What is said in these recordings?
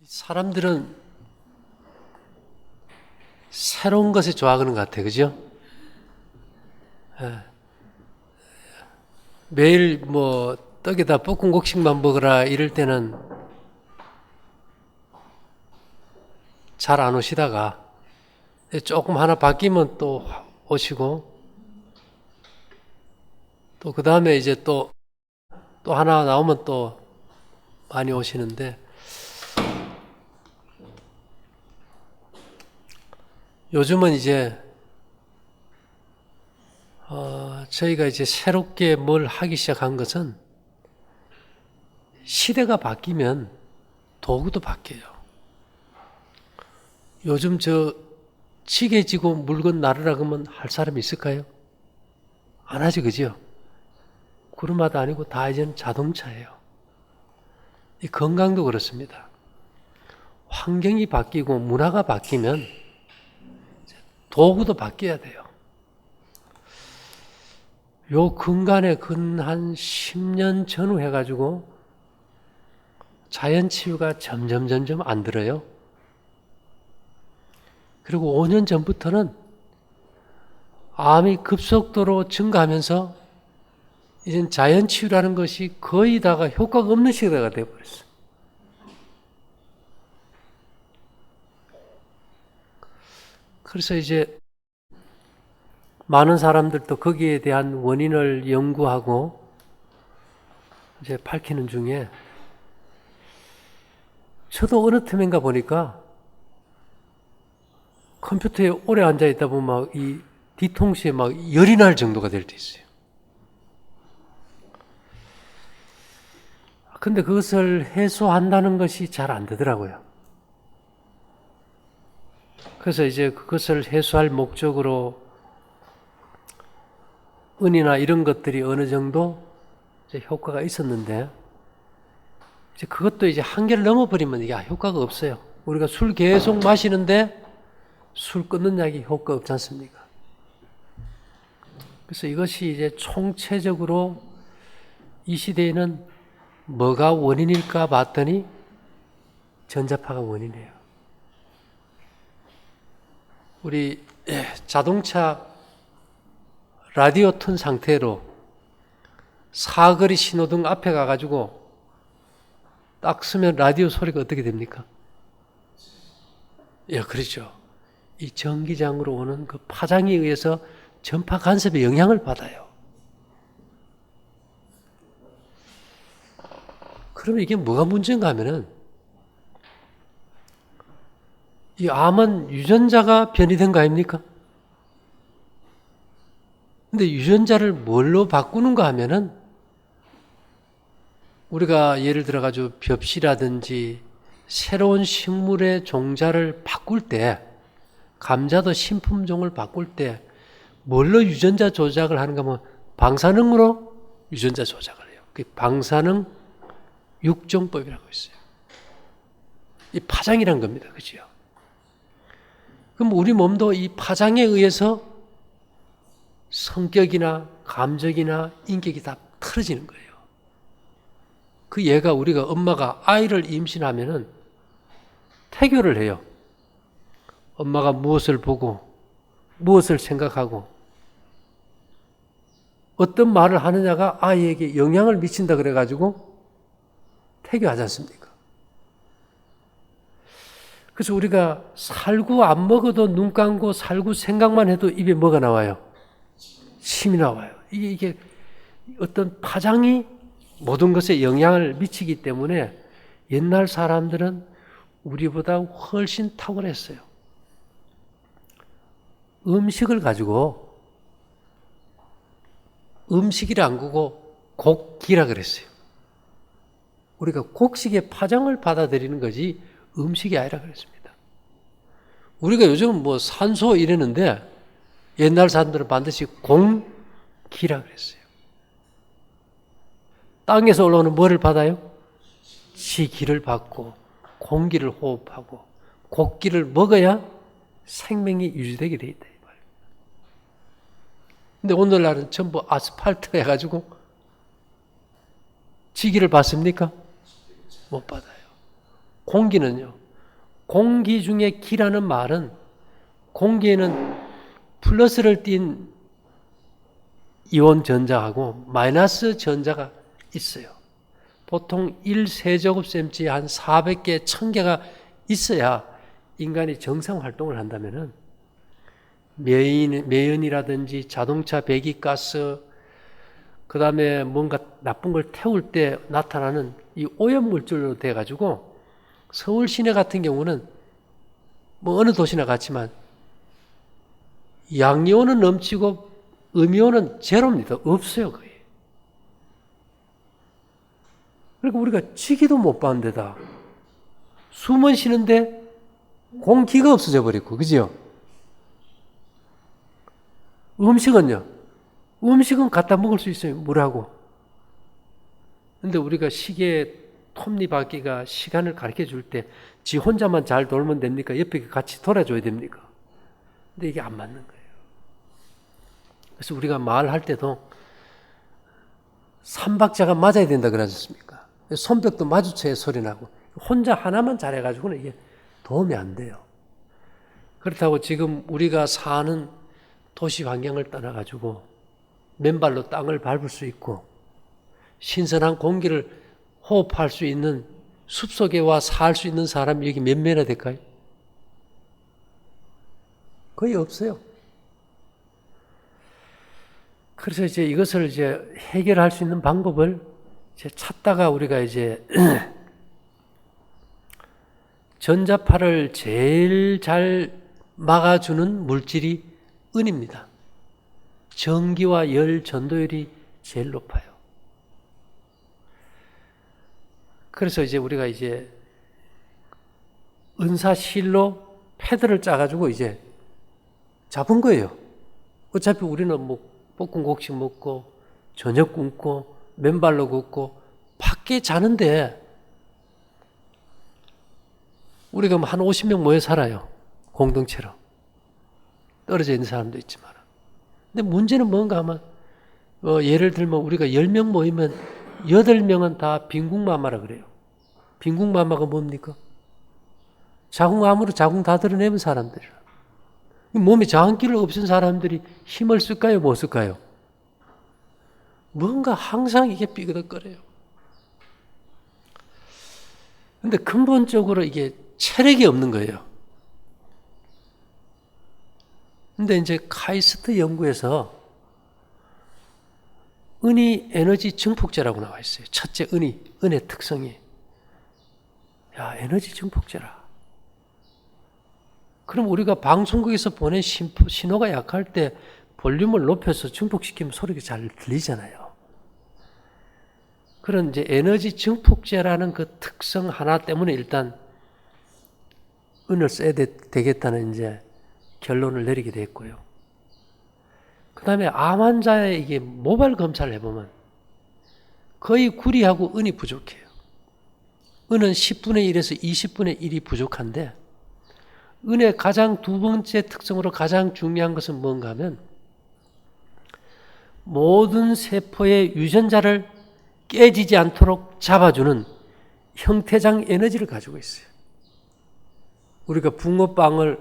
사람들은 새로운 것을 좋아하는 것 같아요. 그죠? 매일 뭐 떡에다 볶음국식만 먹으라 이럴 때는 잘 안 오시다가 조금 하나 바뀌면 또 오시고, 또 그 다음에 이제 또 하나 나오면 또 많이 오시는데, 요즘은 이제 저희가 이제 새롭게 뭘 하기 시작한 것은, 시대가 바뀌면 도구도 바뀌어요. 요즘 지게 지고 물건 나르라 그러면 할 사람이 있을까요? 안 하지, 그죠? 구름마다 아니고 다 이제는 자동차예요. 이 건강도 그렇습니다. 환경이 바뀌고 문화가 바뀌면 도구도 바뀌어야 돼요. 요 근간에 한 10년 전후 해가지고 자연치유가 점점 안 들어요. 그리고 5년 전부터는 암이 급속도로 증가하면서 이젠 자연치유라는 것이 거의 다가 효과가 없는 시대가 되어버렸어요. 그래서 이제 많은 사람들도 거기에 대한 원인을 연구하고 이제 밝히는 중에, 저도 어느 틈인가 보니까 컴퓨터에 오래 앉아 있다 보면 막 이 뒤통수에 막 열이 날 정도가 될 때 있어요. 근데 그것을 해소한다는 것이 잘 안 되더라고요. 그래서 이제 그것을 해소할 목적으로 은이나 이런 것들이 어느 정도 이제 효과가 있었는데, 이제 그것도 이제 한계를 넘어버리면 이게 효과가 없어요. 우리가 술 계속 마시는데 술 끊는 약이 효과 없지 않습니까? 그래서 이것이 이제 총체적으로 이 시대에는 뭐가 원인일까 봤더니 전자파가 원인이에요. 우리 자동차 라디오 튼 상태로 사거리 신호등 앞에 가가지고 딱 쓰면 라디오 소리가 어떻게 됩니까? 예, 그렇죠. 이 전기장으로 오는 그 파장에 의해서 전파 간섭에 영향을 받아요. 그러면 이게 뭐가 문제인가 하면은, 이 암은 유전자가 변이된 거 아닙니까? 근데 유전자를 뭘로 바꾸는가 하면은, 우리가 예를 들어가지고 벽시라든지 새로운 식물의 종자를 바꿀 때, 감자도 신품종을 바꿀 때 뭘로 유전자 조작을 하는가 하면 방사능으로 유전자 조작을 해요. 그 방사능 육종법이라고 있어요. 이 파장이란 겁니다. 그죠? 그럼 우리 몸도 이 파장에 의해서 성격이나 감정이나 인격이 다 틀어지는 거예요. 그 얘가 우리가 엄마가 아이를 임신하면은 태교를 해요. 엄마가 무엇을 보고 무엇을 생각하고 어떤 말을 하느냐가 아이에게 영향을 미친다 그래가지고 태교하지 않습니까? 그래서 우리가 살구 안 먹어도 눈 감고 살구 생각만 해도 입에 뭐가 나와요? 침이 나와요. 이게 어떤 파장이 모든 것에 영향을 미치기 때문에 옛날 사람들은 우리보다 훨씬 탁월했어요. 음식을 가지고 음식이라 안 그러고 곡기라 그랬어요. 우리가 곡식의 파장을 받아들이는 거지 음식이 아니라 그랬습니다. 우리가 요즘 뭐 산소 이러는데 옛날 사람들은 반드시 공기라 그랬어요. 땅에서 올라오는 뭐를 받아요? 지기를 받고 공기를 호흡하고 곡기를 먹어야 생명이 유지되게 돼 있다. 근데 오늘날은 전부 아스팔트 해가지고 지기를 받습니까? 못 받아요. 공기는요. 공기 중에 기라는 말은 공기에는 플러스를 띤 이온 전자하고 마이너스 전자가 있어요. 보통 1세제곱센치에 한 400개, 1000개가 있어야 인간이 정상 활동을 한다면은 매연이라든지 자동차 배기가스, 그 다음에 뭔가 나쁜 걸 태울 때 나타나는 이 오염물질로 돼가지고 서울 시내 같은 경우는 뭐 어느 도시나 같지만 양이온은 넘치고 음이온은 제로입니다. 없어요, 거의. 그러니까 우리가 지기도 못 받는 데다 숨은 쉬는데 공기가 없어져 버리고, 그죠? 음식은요? 음식은 갖다 먹을 수 있어요, 물하고. 근데 우리가 시계 톱니바퀴가 시간을 가르쳐 줄 때 지 혼자만 잘 돌면 됩니까? 옆에 같이 돌아줘야 됩니까? 근데 이게 안 맞는 거예요. 그래서 우리가 말할 때도 삼박자가 맞아야 된다 그러지 않습니까? 손뼉도 마주쳐야 소리 나고, 혼자 하나만 잘해가지고는 이게 도움이 안 돼요. 그렇다고 지금 우리가 사는 도시 환경을 떠나가지고 맨발로 땅을 밟을 수 있고 신선한 공기를 호흡할 수 있는 숲속에 와 살 수 있는 사람이 여기 몇 명이나 될까요? 거의 없어요. 그래서 이제 이것을 이제 해결할 수 있는 방법을 이제 찾다가 우리가 이제 전자파를 제일 잘 막아주는 물질이 은입니다. 전기와 열 전도율이 제일 높아요. 그래서 이제 우리가 이제 은사실로 패드를 짜가지고 이제 잡은 거예요. 어차피 우리는 뭐 볶음국식 먹고 저녁 굶고 맨발로 걷고 밖에 자는데 우리가 한 50명 모여 살아요. 공동체로. 떨어져 있는 사람도 있지만. 근데 문제는 뭔가 하면 예를 들면 우리가 10명 모이면 8명은 다 빈궁마마라 그래요. 빈궁마마가 뭡니까? 자궁암으로 자궁 다 드러내는 사람들. 몸에 자궁기를 없앤 사람들이 힘을 쓸까요? 못 쓸까요? 뭔가 항상 이게 삐그덕거려요. 근데 근본적으로 이게 체력이 없는 거예요. 근데 이제 카이스트 연구에서 은이 에너지 증폭제라고 나와 있어요. 첫째, 은의 특성이. 야, 에너지 증폭제라. 그럼 우리가 방송국에서 보낸 신호가 약할 때 볼륨을 높여서 증폭시키면 소리가 잘 들리잖아요. 그런 이제 에너지 증폭제라는 그 특성 하나 때문에 일단 은을 써야 되겠다는 이제 결론을 내리게 됐고요. 그 다음에 암 환자의 이게 모발 검사를 해보면 거의 구리하고 은이 부족해요. 은은 10분의 1에서 20분의 1이 부족한데 은의 가장 두 번째 특성으로 가장 중요한 것은 뭔가 하면 모든 세포의 유전자를 깨지지 않도록 잡아주는 형태장 에너지를 가지고 있어요. 우리가 붕어빵을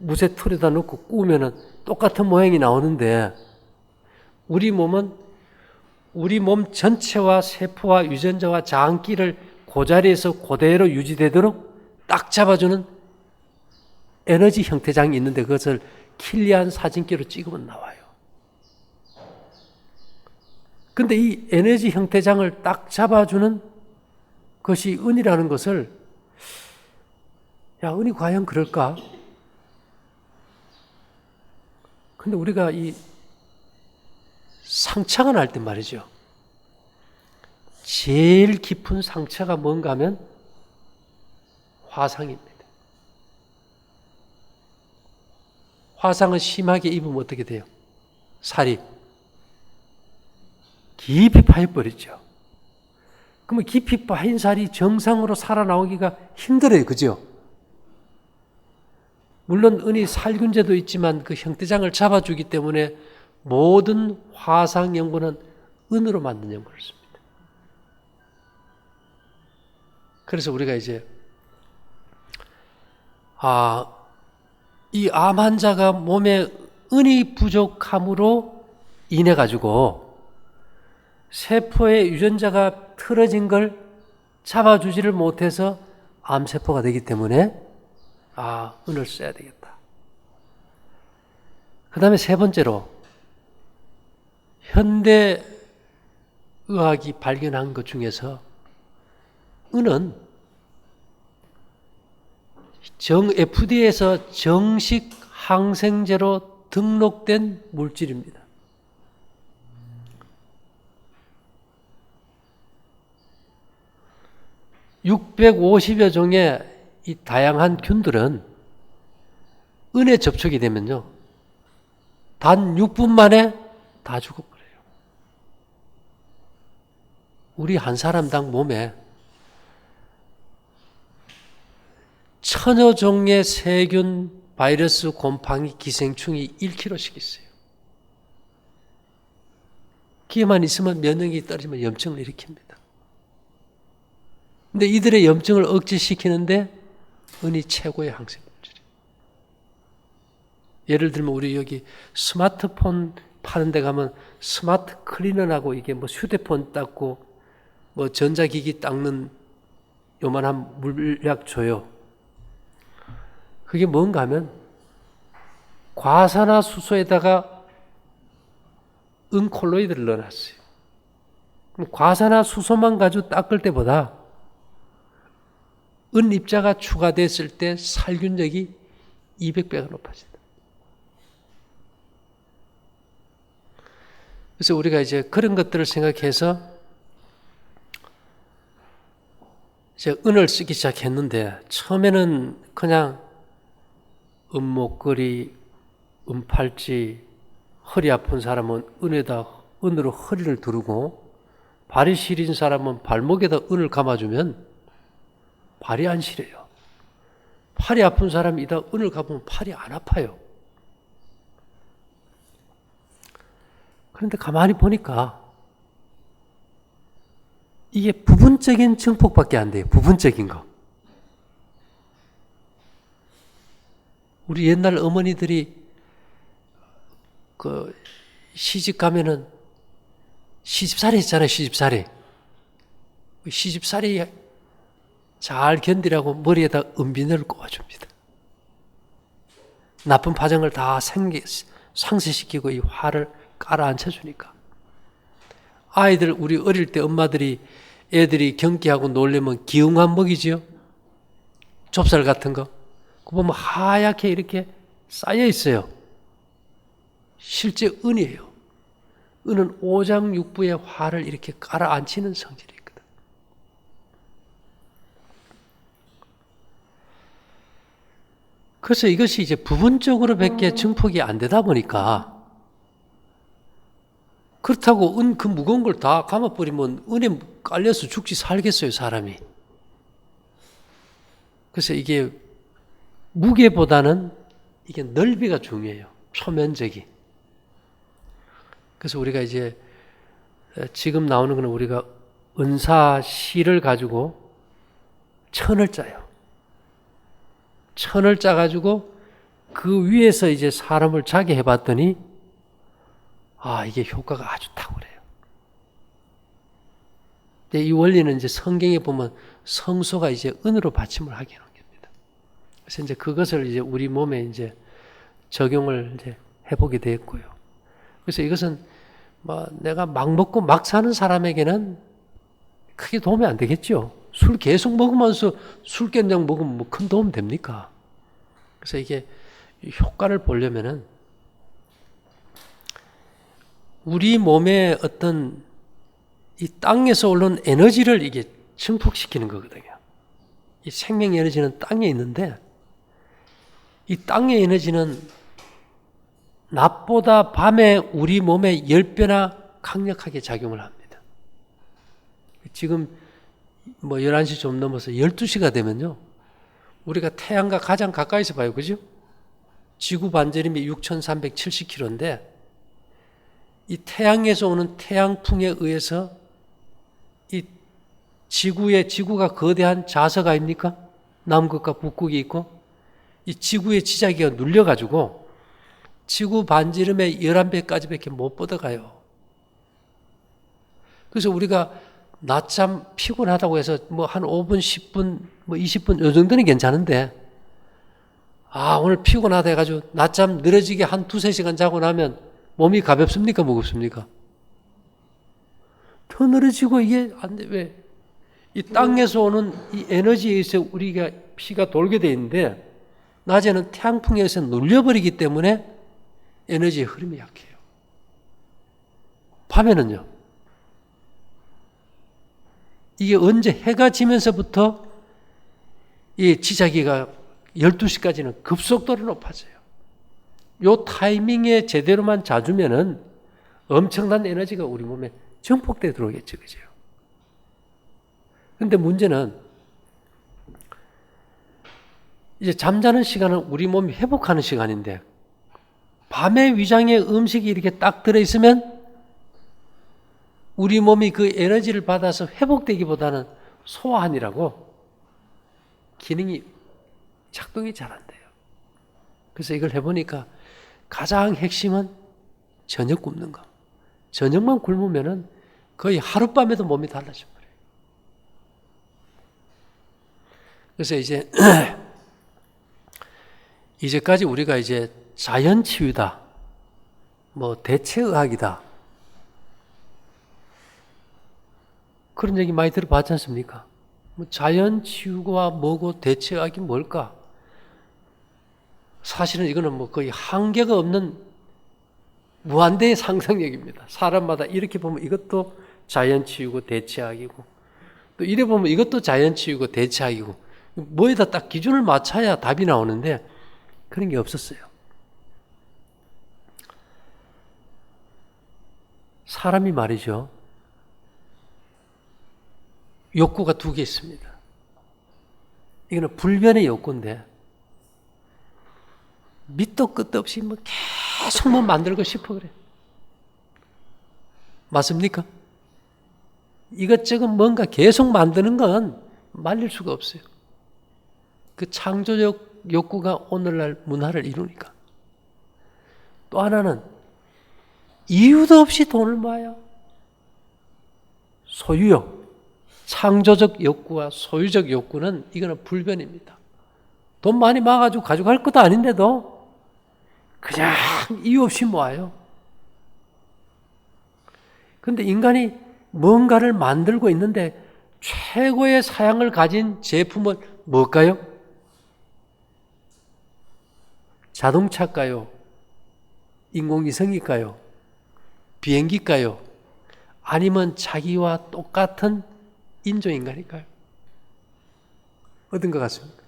무쇠 틀에다 넣고 구우면 똑같은 모양이 나오는데 우리 몸은 우리 몸 전체와 세포와 유전자와 장기를 그 자리에서 그대로 유지되도록 딱 잡아주는 에너지 형태장이 있는데 그것을 킬리안 사진기로 찍으면 나와요. 근데 이 에너지 형태장을 딱 잡아주는 것이 은이라는 것을 야, 은이 과연 그럴까? 근데 우리가 이 상처가 날 때 말이죠. 제일 깊은 상처가 뭔가 하면 화상입니다. 화상은 심하게 입으면 어떻게 돼요? 살이 깊이 파여버리죠. 그러면 깊이 파인 살이 정상으로 살아나오기가 힘들어요. 그죠? 물론 은이 살균제도 있지만 그 형태장을 잡아주기 때문에 모든 화상 연고는 은으로 만든 연고를 씁니다. 그래서 우리가 이제 이 암 환자가 몸에 은이 부족함으로 인해 가지고 세포의 유전자가 틀어진 걸 잡아주지를 못해서 암세포가 되기 때문에 은을 써야 되겠다. 그 다음에 세 번째로 현대 의학이 발견한 것 중에서 은은 FDA에서 정식 항생제로 등록된 물질입니다. (650여) 종의 이 다양한 균들은 은에 접촉이 되면요, 단 6분 만에 다 죽어버려요. 우리 한 사람당 몸에 1000여 종의 세균, 바이러스, 곰팡이, 기생충이 1kg씩 있어요. 기회만 있으면 면역력이 떨어지면 염증을 일으킵니다. 근데 이들의 염증을 억제시키는데 은이 최고의 항생 물질이에요. 예를 들면 우리 여기 스마트폰 파는 데 가면 스마트 클리너라고 이게 뭐 휴대폰 닦고 뭐 전자기기 닦는 요만한 물약 줘요. 그게 뭔가 하면 과산화수소에다가 은콜로이드를 넣어놨어요. 그럼 과산화수소만 가지고 닦을 때보다 은입자가 추가됐을 때 살균력이 200배가 높아진다. 그래서 우리가 이제 그런 것들을 생각해서 이제 은을 쓰기 시작했는데, 처음에는 그냥 은목걸이, 은팔찌, 허리 아픈 사람은 은으로 허리를 두르고, 발이 시린 사람은 발목에다 은을 감아주면 발이 안 시려요. 팔이 아픈 사람이 이다 은을 감으면 팔이 안 아파요. 그런데 가만히 보니까 이게 부분적인 증폭밖에 안 돼요. 부분적인 거. 우리 옛날 어머니들이 시집 가면은 시집살이 했잖아요. 시집살이 잘 견디라고 머리에다 은비늘을 꼽아줍니다. 나쁜 파장을 다 상쇄시키고 이 화를 깔아앉혀주니까. 아이들, 우리 어릴 때 엄마들이 애들이 경기하고 놀려면 기응환 먹이지요. 좁쌀 같은 거. 그거 보면 하얗게 이렇게 쌓여 있어요. 실제 은이에요. 은은 오장육부의 화를 이렇게 깔아앉히는 성질이 있거든. 그래서 이것이 이제 부분적으로 밖에 증폭이 안 되다 보니까, 그렇다고 은 그 무거운 걸 다 감아버리면 은에 깔려서 죽지 살겠어요, 사람이. 그래서 이게 무게보다는 이게 넓이가 중요해요. 표면적이. 그래서 우리가 이제 지금 나오는 거는 우리가 은사실을 가지고 천을 짜요. 천을 짜가지고 그 위에서 이제 사람을 자게 해봤더니 이게 효과가 아주 탁월해요. 근데 이 원리는 이제 성경에 보면 성소가 이제 은으로 받침을 하게 하는 겁니다. 그래서 이제 그것을 이제 우리 몸에 이제 적용을 이제 해보게 되었고요. 그래서 이것은 내가 막 먹고 막 사는 사람에게는 크게 도움이 안 되겠죠. 술 계속 먹으면서 술된장 먹으면 뭐 큰 도움 됩니까? 그래서 이게 효과를 보려면은 우리 몸에 어떤 이 땅에서 올라온 에너지를 이게 증폭시키는 거거든요. 이 생명 에너지는 땅에 있는데 이 땅의 에너지는 낮보다 밤에 우리 몸에 10배나 강력하게 작용을 합니다. 지금 11시 좀 넘어서 12시가 되면요, 우리가 태양과 가장 가까이서 봐요. 그죠? 지구 반지름이 6,370km인데 이 태양에서 오는 태양풍에 의해서 이 지구가 거대한 자석 아닙니까? 남극과 북극이 있고 이 지구의 지자기가 눌려가지고 지구 반지름의 11배까지밖에 못 뻗어가요. 그래서 우리가 낮잠 피곤하다고 해서 뭐 한 5분, 10분, 뭐 20분 요 정도는 괜찮은데 오늘 피곤하다 해가지고 낮잠 늘어지게 한 2-3시간 자고 나면 몸이 가볍습니까? 무겁습니까? 더 늘어지고 이게 안 돼. 왜? 이 땅에서 오는 이 에너지에 의해서 우리가 피가 돌게 돼 있는데 낮에는 태양풍에 의해서 눌려버리기 때문에 에너지의 흐름이 약해요. 밤에는요. 이게 언제 해가 지면서부터 이 지자기가 12시까지는 급속도로 높아져요. 요 타이밍에 제대로만 자주면은 엄청난 에너지가 우리 몸에 증폭돼 들어오겠죠. 그죠? 근데 문제는 이제 잠자는 시간은 우리 몸이 회복하는 시간인데 밤에 위장에 음식이 이렇게 딱 들어있으면 우리 몸이 그 에너지를 받아서 회복되기보다는 소화하느라고 기능이 작동이 잘 안 돼요. 그래서 이걸 해보니까 가장 핵심은 저녁 굶는 거. 저녁만 굶으면은 거의 하룻밤에도 몸이 달라져 버려요. 그래서 이제까지 우리가 이제 자연치유다, 뭐 대체의학이다, 그런 얘기 많이 들어봤지 않습니까? 뭐 자연치유가 뭐고 대체의학이 뭘까? 사실은 이거는 뭐 거의 한계가 없는 무한대의 상상력입니다. 사람마다 이렇게 보면 이것도 자연치유고 대체학이고 또 이래 보면 이것도 자연치유고 대체학이고 뭐에다 딱 기준을 맞춰야 답이 나오는데 그런 게 없었어요. 사람이 말이죠. 욕구가 2개 있습니다. 이거는 불변의 욕구인데 밑도 끝도 없이 뭐 계속 뭐 만들고 싶어 그래. 맞습니까? 이것저것 뭔가 계속 만드는 건 말릴 수가 없어요. 그 창조적 욕구가 오늘날 문화를 이루니까. 또 하나는 이유도 없이 돈을 모아요. 소유욕. 창조적 욕구와 소유적 욕구는 이거는 불변입니다. 돈 많이 모아가지고 가져갈 것도 아닌데도 그냥 이유 없이 모아요. 그런데 인간이 뭔가를 만들고 있는데 최고의 사양을 가진 제품은 뭘까요? 자동차일까요? 인공위성일까요? 비행기일까요? 아니면 자기와 똑같은 인조인간일까요? 어떤 것 같습니까?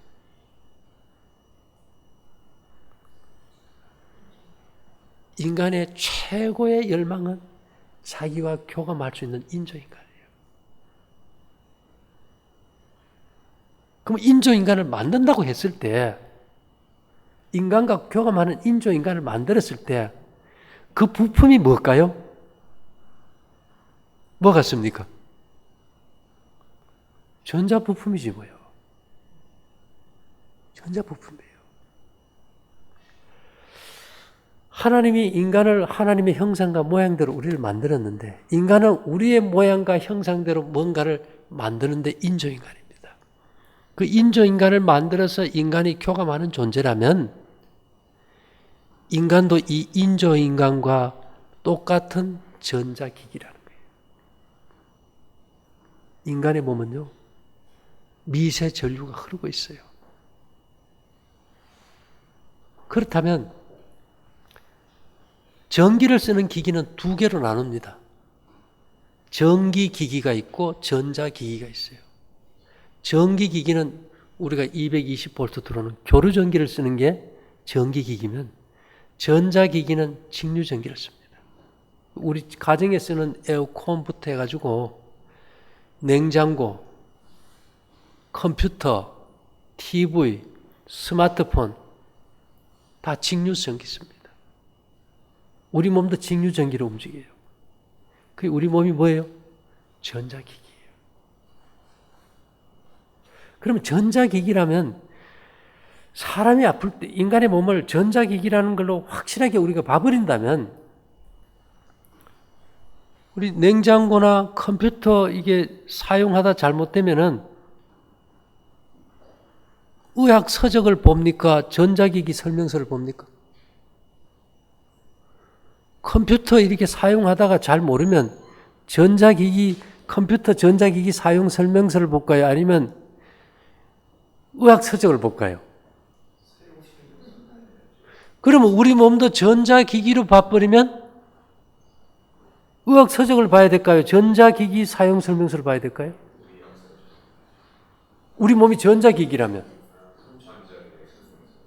인간의 최고의 열망은 자기와 교감할 수 있는 인조인간이에요. 그럼 인조인간을 만든다고 했을 때 인간과 교감하는 인조인간을 만들었을 때 그 부품이 뭘까요? 뭐 같습니까? 전자부품이지 뭐요. 전자부품이에요. 하나님이 인간을 하나님의 형상과 모양대로 우리를 만들었는데 인간은 우리의 모양과 형상대로 뭔가를 만드는데 인조인간입니다. 그 인조인간을 만들어서 인간이 교감하는 존재라면 인간도 이 인조인간과 똑같은 전자기기라는 거예요. 인간의 몸은요, 미세 전류가 흐르고 있어요. 그렇다면 전기를 쓰는 기기는 2개로 나눕니다. 전기기기가 있고 전자기기가 있어요. 전기기기는 우리가 220V 들어오는 교류전기를 쓰는 게 전기기기면 전자기기는 직류전기를 씁니다. 우리 가정에 쓰는 에어컨부터 해가지고 냉장고, 컴퓨터, TV, 스마트폰 다 직류전기 씁니다. 우리 몸도 직류전기로 움직여요. 그 우리 몸이 뭐예요? 전자기기예요. 그러면 전자기기라면 사람이 아플 때 인간의 몸을 전자기기라는 걸로 확실하게 우리가 봐버린다면 우리 냉장고나 컴퓨터 이게 사용하다 잘못되면은 의학 서적을 봅니까? 전자기기 설명서를 봅니까? 컴퓨터 이렇게 사용하다가 잘 모르면 컴퓨터 전자기기 사용 설명서를 볼까요? 아니면 의학 서적을 볼까요? 그러면 우리 몸도 전자기기로 봐버리면 의학 서적을 봐야 될까요? 전자기기 사용 설명서를 봐야 될까요? 우리 몸이 전자기기라면.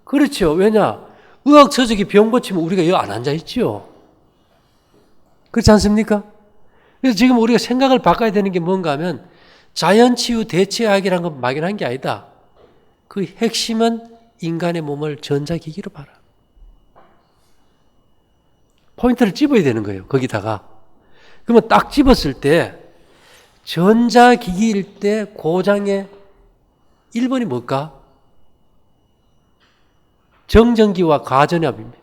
그렇죠. 왜냐? 의학 서적이 병 고치면 우리가 여기 안 앉아있지요. 그렇지 않습니까? 그래서 지금 우리가 생각을 바꿔야 되는 게 뭔가 하면 자연치유 대체학이라는 건 막연한 게 아니다. 그 핵심은 인간의 몸을 전자기기로 봐라. 포인트를 집어야 되는 거예요. 거기다가. 그러면 딱 집었을 때 전자기기일 때 고장의 1번이 뭘까? 정전기와 과전압입니다.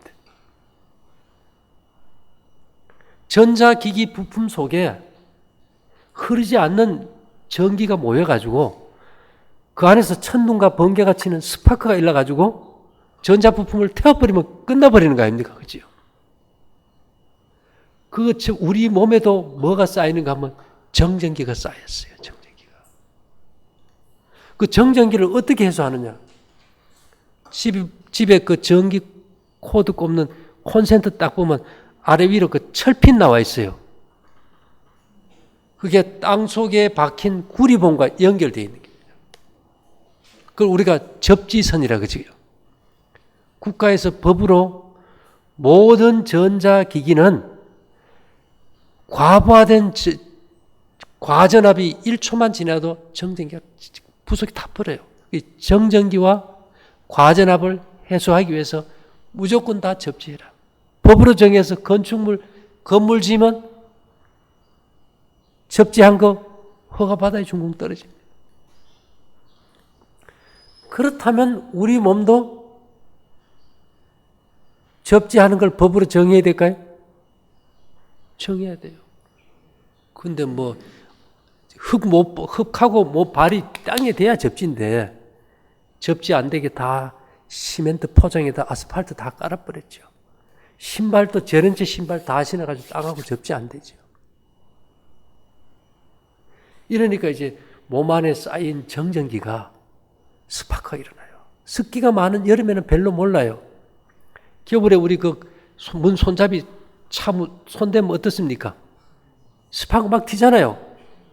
전자기기 부품 속에 흐르지 않는 전기가 모여가지고 그 안에서 천둥과 번개가 치는 스파크가 일어나가지고 전자부품을 태워버리면 끝나버리는 거 아닙니까? 그죠? 우리 몸에도 뭐가 쌓이는가 하면 정전기가 쌓였어요. 정전기가. 그 정전기를 어떻게 해소하느냐? 집에 그 전기 코드 꼽는 콘센트 딱 보면 아래 위로 그 철핀 나와 있어요. 그게 땅 속에 박힌 구리봉과 연결되어 있는 겁니다. 그걸 우리가 접지선이라 그러지요. 국가에서 법으로 모든 전자기기는 과부하된 과전압이 1초만 지나도 정전기가 부속이 다 버려요. 이 정전기와 과전압을 해소하기 위해서 무조건 다 접지해라. 법으로 정해서 건물 지으면 접지한 거 허가받아야 준공 떨어집니다. 그렇다면 우리 몸도 접지하는 걸 법으로 정해야 될까요? 정해야 돼요. 근데 흙하고 발이 땅에 대야 접지인데 접지 안 되게 다 시멘트 포장에다 아스팔트 다 깔아버렸죠. 신발도 저런 채 신발 다 신어가지고 땅하고 접지 안 되죠. 이러니까 이제 몸 안에 쌓인 정전기가 스파크가 일어나요. 습기가 많은 여름에는 별로 몰라요. 겨울에 우리 문 손잡이 손대면 어떻습니까? 스파크 막 튀잖아요.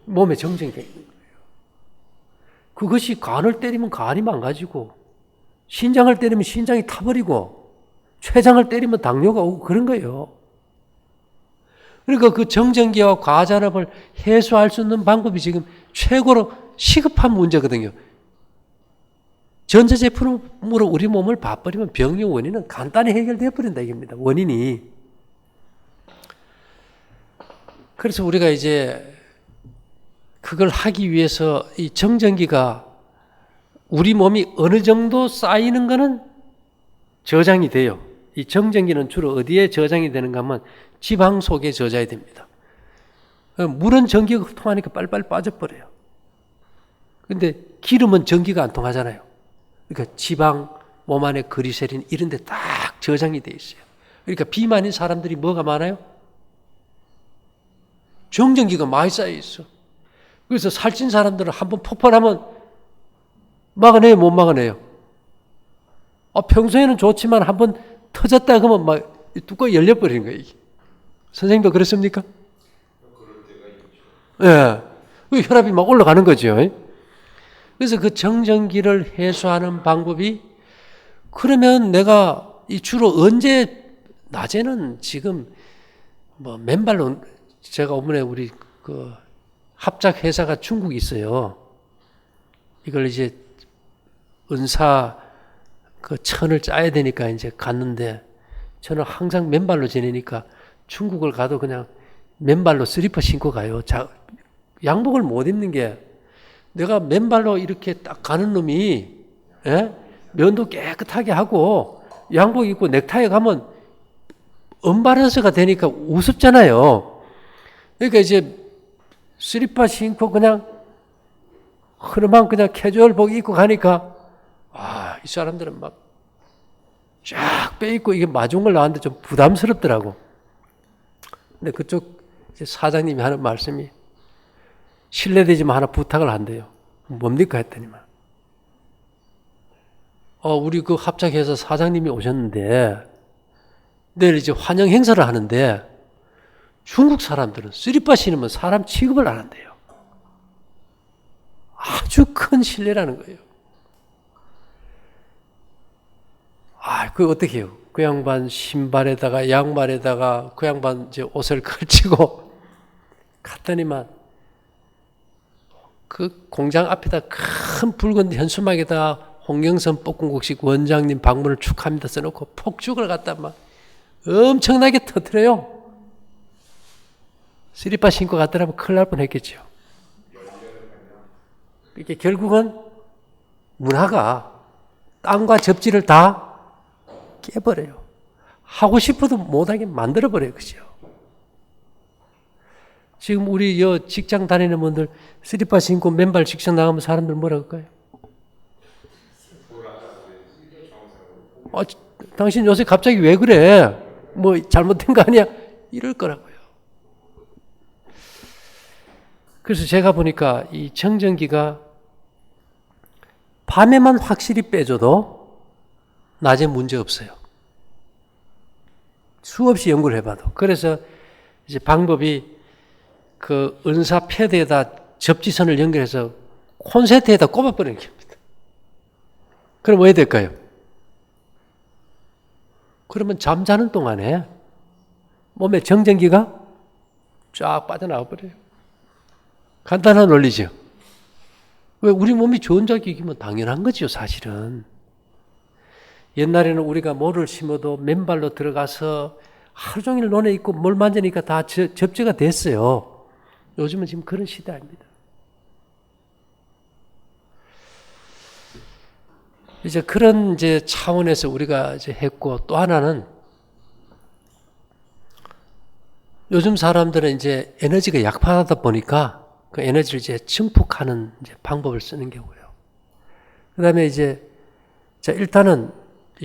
몸에 정전기가 있는 거예요. 그것이 간을 때리면 간이 망가지고 신장을 때리면 신장이 타버리고 췌장을 때리면 당뇨가 오고 그런 거예요. 그러니까 그 정전기와 과전압을 해소할 수 있는 방법이 지금 최고로 시급한 문제거든요. 전자제품으로 우리 몸을 봐버리면 병의 원인은 간단히 해결되어 버린다 이겁니다. 원인이. 그래서 우리가 이제 그걸 하기 위해서 이 정전기가 우리 몸이 어느 정도 쌓이는 거는 저장이 돼요. 이 정전기는 주로 어디에 저장이 되는가 하면 지방 속에 저장이 됩니다. 물은 전기가 통하니까 빨리빨리 빠져버려요. 근데 기름은 전기가 안 통하잖아요. 그러니까 지방, 몸 안에 그리세린 이런 데 딱 저장이 돼 있어요. 그러니까 비만인 사람들이 뭐가 많아요? 정전기가 많이 쌓여 있어. 그래서 살찐 사람들은 한번 폭발하면 막아내요, 못 막아내요? 평소에는 좋지만 한번 터졌다 그러면 막 뚜껑이 열려버리는 거예요. 이게. 선생님도 그렇습니까? 그럴 때가 있죠. 예. 혈압이 막 올라가는 거죠. 그래서 그 정전기를 해소하는 방법이 그러면 내가 주로 언제 낮에는 지금 맨발로 제가 오번에 우리 그 합작 회사가 중국에 있어요. 이걸 이제 은사 그 천을 짜야 되니까 이제 갔는데 저는 항상 맨발로 지내니까 중국을 가도 그냥 맨발로 슬리퍼 신고 가요. 양복을 못 입는 게. 내가 맨발로 이렇게 딱 가는 놈이, 예? 면도 깨끗하게 하고 양복 입고 넥타이 가면 언밸런스가 되니까 우습잖아요. 그러니까 이제 슬리퍼 신고 그냥 흐름한 그냥 캐주얼복 입고 가니까 이 사람들은 막 쫙 빼입고 이게 마중을 나왔는데 좀 부담스럽더라고. 근데 그쪽 이제 사장님이 하는 말씀이 실례되지만 하나 부탁을 한대요. 뭡니까 했더니만 우리 그 합작회사 사장님이 오셨는데 내일 이제 환영 행사를 하는데 중국 사람들은 쓰리빠 신으면 사람 취급을 안 한대요. 아주 큰 실례라는 거예요. 그거 어떻게 해요? 그 양반 신발에다가 양말에다가 그 양반 이제 옷을 걸치고 갔더니만 그 공장 앞에다 큰 붉은 현수막에다 홍영선 볶음국식 원장님 방문을 축하합니다 써놓고 폭죽을 갖다 막 엄청나게 터뜨려요. 슬리퍼 신고 갔더라면 큰일 날 뻔했겠죠. 이게 결국은 문화가 땅과 접지를 다 깨버려요. 하고 싶어도 못하게 만들어버려요. 그죠? 지금 우리 직장 다니는 분들 슬리퍼 신고 맨발 직장 나가면 사람들 뭐라 할까요? 당신 요새 갑자기 왜 그래? 뭐 잘못된 거 아니야? 이럴 거라고요. 그래서 제가 보니까 이 청정기가 밤에만 확실히 빼줘도 낮에 문제 없어요. 수없이 연구를 해봐도. 그래서 이제 방법이 그 은사 패드에다 접지선을 연결해서 콘센트에다 꼽아버리는 겁니다. 그럼 왜 될까요? 그러면 잠자는 동안에 몸에 정전기가 쫙 빠져나와 버려요. 간단한 원리죠. 왜 우리 몸이 전자기기면 당연한 거죠, 사실은. 옛날에는 우리가 모를 심어도 맨발로 들어가서 하루 종일 논에 있고 뭘 만지니까 다 접지가 됐어요. 요즘은 지금 그런 시대 아닙니다. 이제 그런 이제 차원에서 우리가 이제 했고 또 하나는 요즘 사람들은 이제 에너지가 약하다 보니까 그 에너지를 이제 증폭하는 이제 방법을 쓰는 거고요. 그 다음에 이제 자 일단은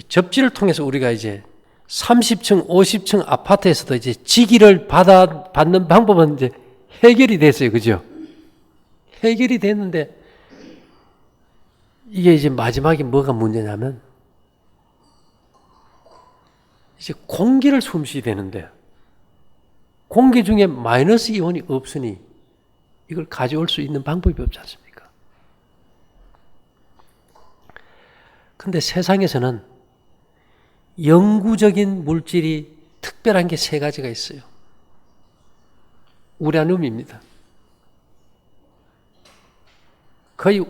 접지를 통해서 우리가 이제 30층, 50층 아파트에서도 이제 지기를 받는 방법은 이제 해결이 됐어요. 그죠? 해결이 됐는데 이게 이제 마지막에 뭐가 문제냐면 이제 공기를 숨쉬게 되는데 공기 중에 마이너스 이온이 없으니 이걸 가져올 수 있는 방법이 없지 않습니까? 근데 세상에서는 영구적인 물질이 특별한 게 세 가지가 있어요. 우라늄입니다.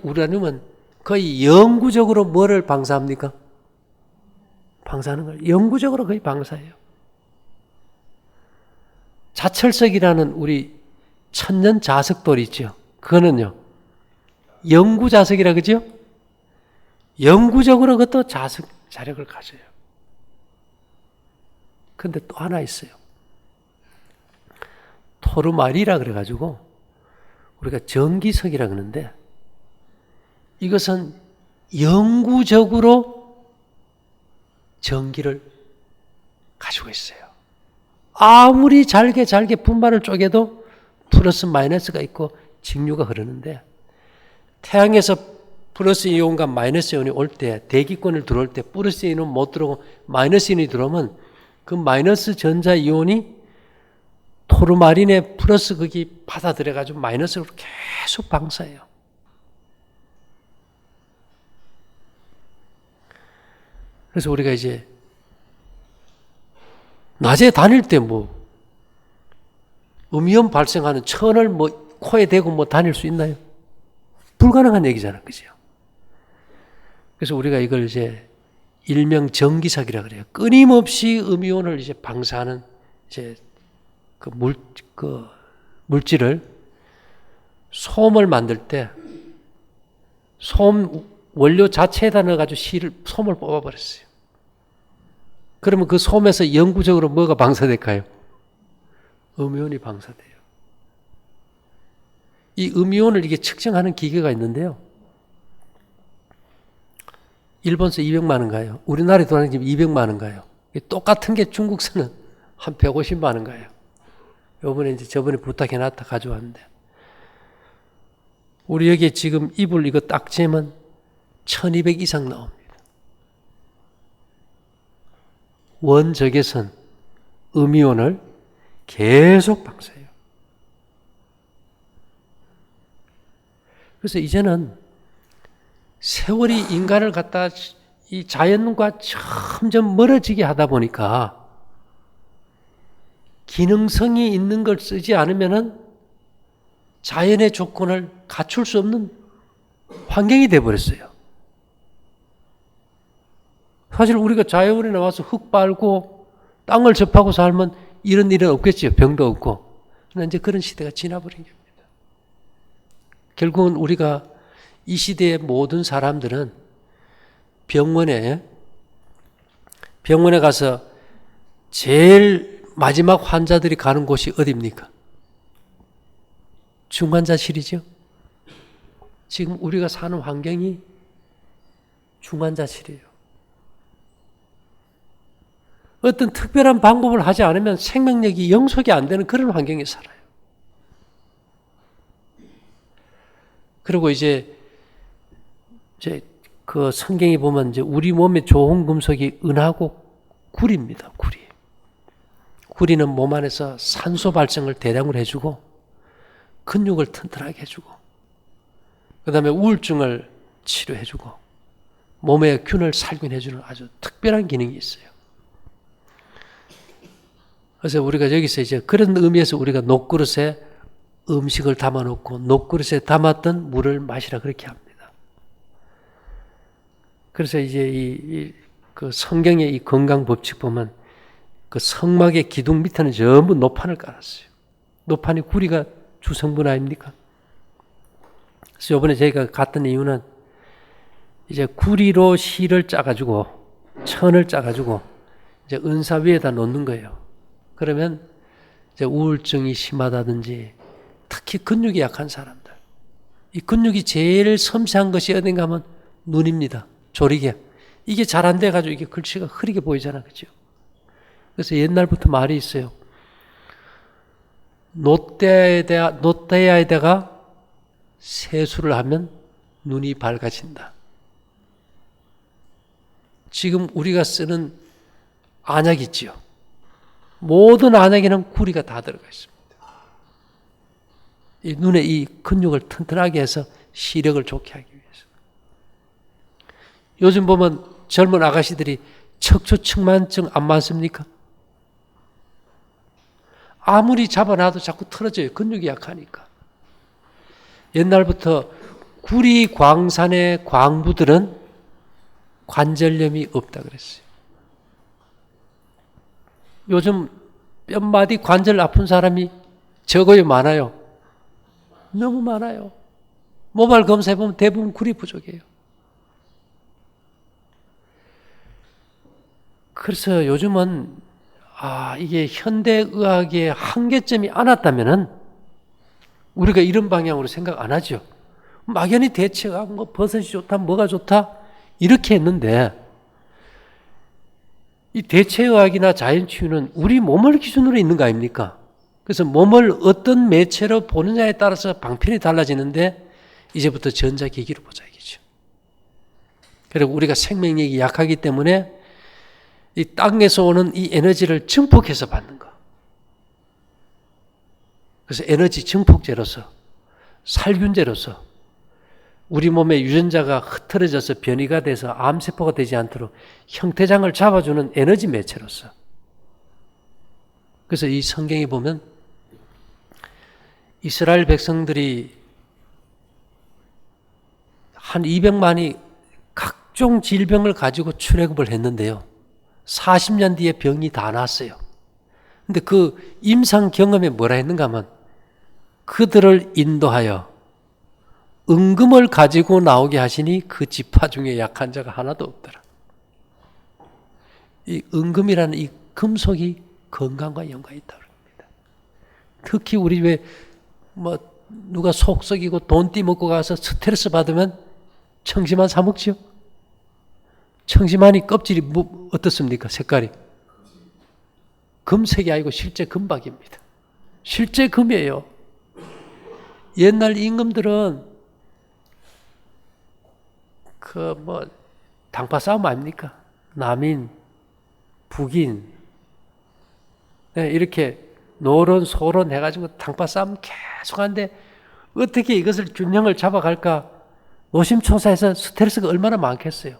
우라늄은 거의 영구적으로 뭐를 방사합니까? 방사하는 걸 영구적으로 거의 방사해요. 자철석이라는 우리 천년 자석돌 있죠. 그거는요. 영구 자석이라 그죠? 영구적으로 그것도 자력을 가져요. 근데 또 하나 있어요. 토르말이라 그래가지고 우리가 전기석이라 그러는데 이것은 영구적으로 전기를 가지고 있어요. 아무리 잘게 분말을 쪼개도 플러스 마이너스가 있고 직류가 흐르는데 태양에서 플러스 이온과 마이너스 이온이 올 때 대기권을 들어올 때 플러스 이온은 못 들어오고 마이너스 이온이 들어오면 그 마이너스 전자 이온이 토르마린의 플러스 거기 받아들여가지고 마이너스로 계속 방사해요. 그래서 우리가 이제 낮에 다닐 때 음이온 발생하는 천을 코에 대고 다닐 수 있나요? 불가능한 얘기잖아, 그죠? 그래서 우리가 이걸 이제 일명 전기석이라 그래요. 끊임없이 음이온을 이제 방사하는 이제 물질을 소음을 만들 때 솜 원료 자체에다 넣어가지고 솜을 뽑아버렸어요. 그러면 그 솜에서 영구적으로 뭐가 방사될까요? 음이온이 방사돼요. 이 음이온을 이게 측정하는 기계가 있는데요. 일본서 200만 원 가요. 우리나라에 돈이 지금 200만 원 가요. 똑같은 게 중국서는 한 150만 원 가요. 요번에 이제 저번에 부탁해놨다 가져왔는데. 우리 여기에 지금 이불 이거 딱 재면 1200 이상 나옵니다. 원적외선 음이온을 계속 방사해요. 그래서 이제는 세월이 인간을 갖다 이 자연과 점점 멀어지게 하다 보니까 기능성이 있는 걸 쓰지 않으면은 자연의 조건을 갖출 수 없는 환경이 되어버렸어요. 사실 우리가 자연에 나와서 흙 빨고 땅을 접하고 살면 이런 일은 없겠지요. 병도 없고. 그러나 이제 그런 시대가 지나버린 겁니다. 결국은 우리가 이 시대의 모든 사람들은 병원에 가서 제일 마지막 환자들이 가는 곳이 어디입니까? 중환자실이죠. 지금 우리가 사는 환경이 중환자실이에요. 어떤 특별한 방법을 하지 않으면 생명력이 영속이 안 되는 그런 환경에 살아요. 그리고 이제 그 성경에 보면 이제 우리 몸에 좋은 금속이 은하고 구리입니다. 구리. 구리는 몸 안에서 산소 발생을 대량으로 해주고 근육을 튼튼하게 해주고 그 다음에 우울증을 치료해주고 몸의 균을 살균해주는 아주 특별한 기능이 있어요. 그래서 우리가 여기서 이제 그런 의미에서 우리가 녹그릇에 음식을 담아놓고 녹그릇에 담았던 물을 마시라 그렇게 합니다. 그래서 이제 그 성경의 이 건강 법칙 보면 그 성막의 기둥 밑에는 전부 노판을 깔았어요. 노판이 구리가 주성분 아닙니까? 그래서 이번에 저희가 갔던 이유는 이제 구리로 실을 짜가지고 천을 짜가지고 이제 은사 위에다 놓는 거예요. 그러면 이제 우울증이 심하다든지 특히 근육이 약한 사람들, 이 근육이 제일 섬세한 것이 어딘가 하면 눈입니다. 조리개. 이게 잘 안 돼가지고 이게 글씨가 흐리게 보이잖아. 그죠? 그래서 옛날부터 말이 있어요. 노떼야에다가 세수를 하면 눈이 밝아진다. 지금 우리가 쓰는 안약 있지요. 모든 안약에는 구리가 다 들어가 있습니다. 이 눈에 이 근육을 튼튼하게 해서 시력을 좋게 하기 위해서. 요즘 보면 젊은 아가씨들이 척추측만증 안 많습니까? 아무리 잡아놔도 자꾸 틀어져요. 근육이 약하니까. 옛날부터 구리 광산의 광부들은 관절염이 없다 그랬어요. 요즘 뼈마디 관절 아픈 사람이 적어요, 많아요? 너무 많아요. 모발 검사해보면 대부분 구리 부족이에요. 그래서 요즘은 이게 현대의학의 한계점이 안 왔다면은 우리가 이런 방향으로 생각 안 하죠. 막연히 대체가 뭐 버섯이 좋다, 뭐가 좋다 이렇게 했는데 이 대체의학이나 자연치유는 우리 몸을 기준으로 있는 거 아닙니까? 그래서 몸을 어떤 매체로 보느냐에 따라서 방편이 달라지는데 이제부터 전자기기로 보자 이거죠. 그리고 우리가 생명력이 약하기 때문에 이 땅에서 오는 이 에너지를 증폭해서 받는 거. 그래서 에너지 증폭제로서 살균제로서 우리 몸의 유전자가 흐트러져서 변이가 돼서 암세포가 되지 않도록 형태장을 잡아주는 에너지 매체로서. 그래서 이 성경에 보면 이스라엘 백성들이 한 200만이 각종 질병을 가지고 출애굽을 했는데요. 40년 뒤에 병이 다 났어요. 근데 그 임상 경험에 뭐라 했는가 하면 그들을 인도하여 은금을 가지고 나오게 하시니 그 지파 중에 약한 자가 하나도 없더라. 이 은금이라는 이 금속이 건강과 연관이 있다고 합니다. 특히 우리 왜 누가 속 썩이고 돈 띠먹고 가서 스트레스 받으면 청심환 사 먹지요? 청심환이 껍질이 어떻습니까? 색깔이 금색이 아니고 실제 금박입니다. 실제 금이에요. 옛날 임금들은 당파 싸움 아닙니까? 남인, 북인, 네, 이렇게 노론, 소론 해가지고 당파 싸움 계속 하는데 어떻게 이것을 균형을 잡아갈까? 노심초사해서 스트레스가 얼마나 많겠어요.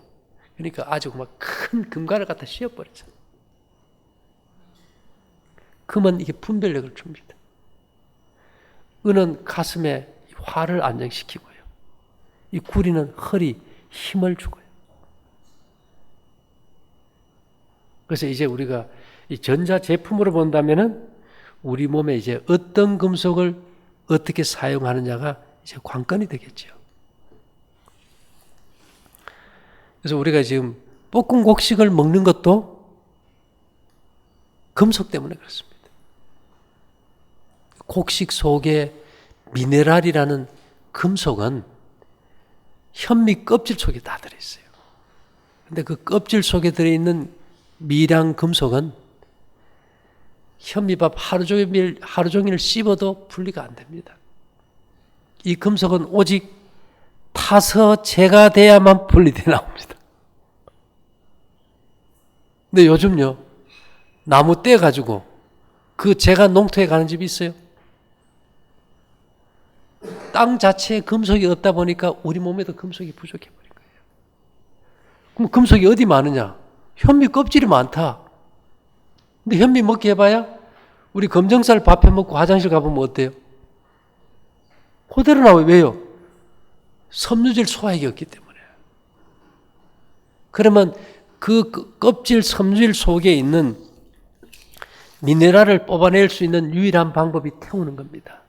그러니까 아주 막 큰 금관을 갖다 씌워버리죠. 금은 이게 분별력을 줍니다. 은은 가슴에 화를 안정시키고요. 이 구리는 허리, 힘을 주고요. 그래서 이제 우리가 이 전자 제품으로 본다면은 우리 몸에 이제 어떤 금속을 어떻게 사용하느냐가 이제 관건이 되겠죠. 그래서 우리가 지금 볶은 곡식을 먹는 것도 금속 때문에 그렇습니다. 곡식 속에 미네랄이라는 금속은 현미 껍질 속에 다 들어있어요. 근데 그 껍질 속에 들어있는 미량 금속은 현미밥 하루 종일 씹어도 분리가 안 됩니다. 이 금속은 오직 타서 재가 돼야만 분리돼 나옵니다. 근데 요즘요, 나무 떼가지고 그 재가 농토에 가는 집이 있어요. 땅 자체에 금속이 없다 보니까 우리 몸에도 금속이 부족해 버린 거예요. 그럼 금속이 어디 많으냐? 현미 껍질이 많다. 근데 현미 먹게 해봐야 우리 검정살 밥해 먹고 화장실 가보면 어때요? 그대로 나와요. 왜요? 섬유질 소화액이 없기 때문에. 그러면 그 껍질 섬유질 속에 있는 미네랄을 뽑아낼 수 있는 유일한 방법이 태우는 겁니다.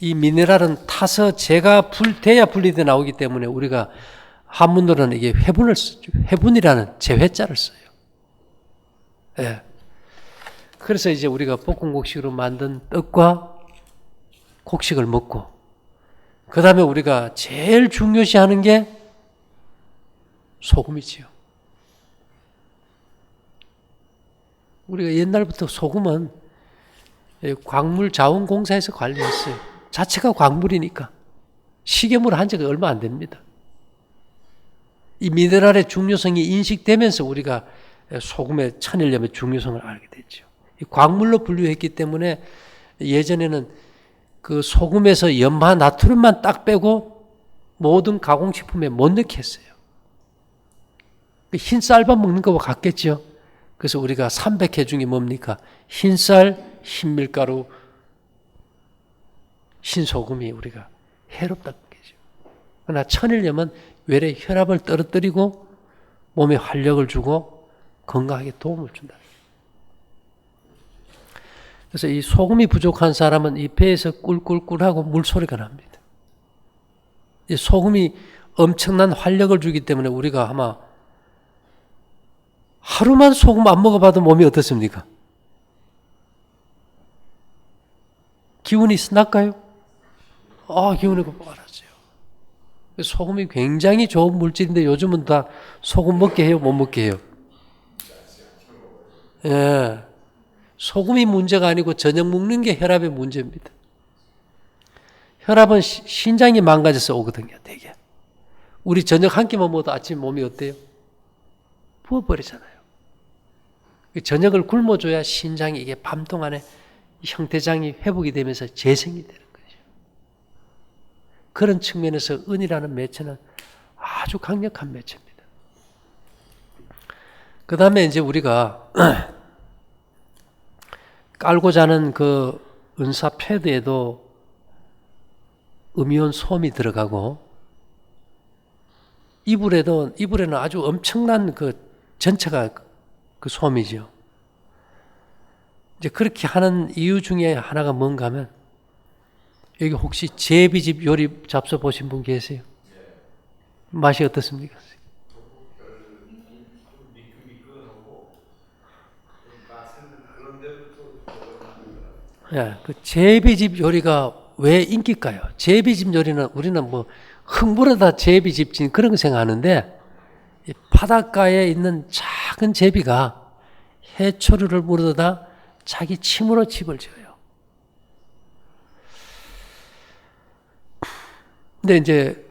이 미네랄은 타서 재가 돼야 분리돼 나오기 때문에 우리가 한문으로는 이게 회분을 쓰죠. 회분이라는 제회자를 써요. 예. 그래서 이제 우리가 볶은 곡식으로 만든 떡과 곡식을 먹고, 그 다음에 우리가 제일 중요시하는 게 소금이지요. 우리가 옛날부터 소금은 광물 자원공사에서 관리했어요. 자체가 광물이니까. 식용으로 한 지가 얼마 안 됩니다. 이 미네랄의 중요성이 인식되면서 우리가 소금의 천일염의 중요성을 알게 됐죠. 이 광물로 분류했기 때문에 예전에는 그 소금에서 염화 나트륨만 딱 빼고 모든 가공식품에 못 넣게 했어요. 흰 쌀밥 먹는 거와 같겠죠. 그래서 우리가 300회 중에 뭡니까? 흰쌀, 흰밀가루, 흰소금이 우리가 해롭다는 거죠. 그러나 천일염은 외래 혈압을 떨어뜨리고 몸에 활력을 주고 건강하게 도움을 준다. 그래서 이 소금이 부족한 사람은 이 배에서 꿀꿀꿀하고 물소리가 납니다. 이 소금이 엄청난 활력을 주기 때문에 우리가 아마 하루만 소금 안 먹어봐도 몸이 어떻습니까? 기운이 날까요? 기운이 알았어요. 소금이 굉장히 좋은 물질인데 요즘은 다 소금 먹게 해요? 못 먹게 해요? 예. 소금이 문제가 아니고 저녁 먹는 게 혈압의 문제입니다. 혈압은 신장이 망가져서 오거든요, 되게. 우리 저녁 한 끼만 먹어도 아침 몸이 어때요? 부어버리잖아요. 저녁을 굶어줘야 신장이 이게 밤 동안에 형태장이 회복이 되면서 재생이 되는 거죠. 그런 측면에서 은이라는 매체는 아주 강력한 매체입니다. 그 다음에 이제 우리가 깔고 자는 그 은사 패드에도 음이온 솜이 들어가고 이불에는 아주 엄청난 그 전체가 그 솜이죠. 이제 그렇게 하는 이유 중에 하나가 뭔가 하면 여기 혹시 제비집 요리 잡숴 보신 분 계세요? 맛이 어떻습니까? 예, 그 제비집 요리가 왜 인기일까요? 제비집 요리는 우리는 뭐 흥부르다 제비집 진 그런 거 생각하는데 이 바닷가에 있는 작은 제비가 해초류를 물어다 자기 침으로 집을 지어요. 근데 이제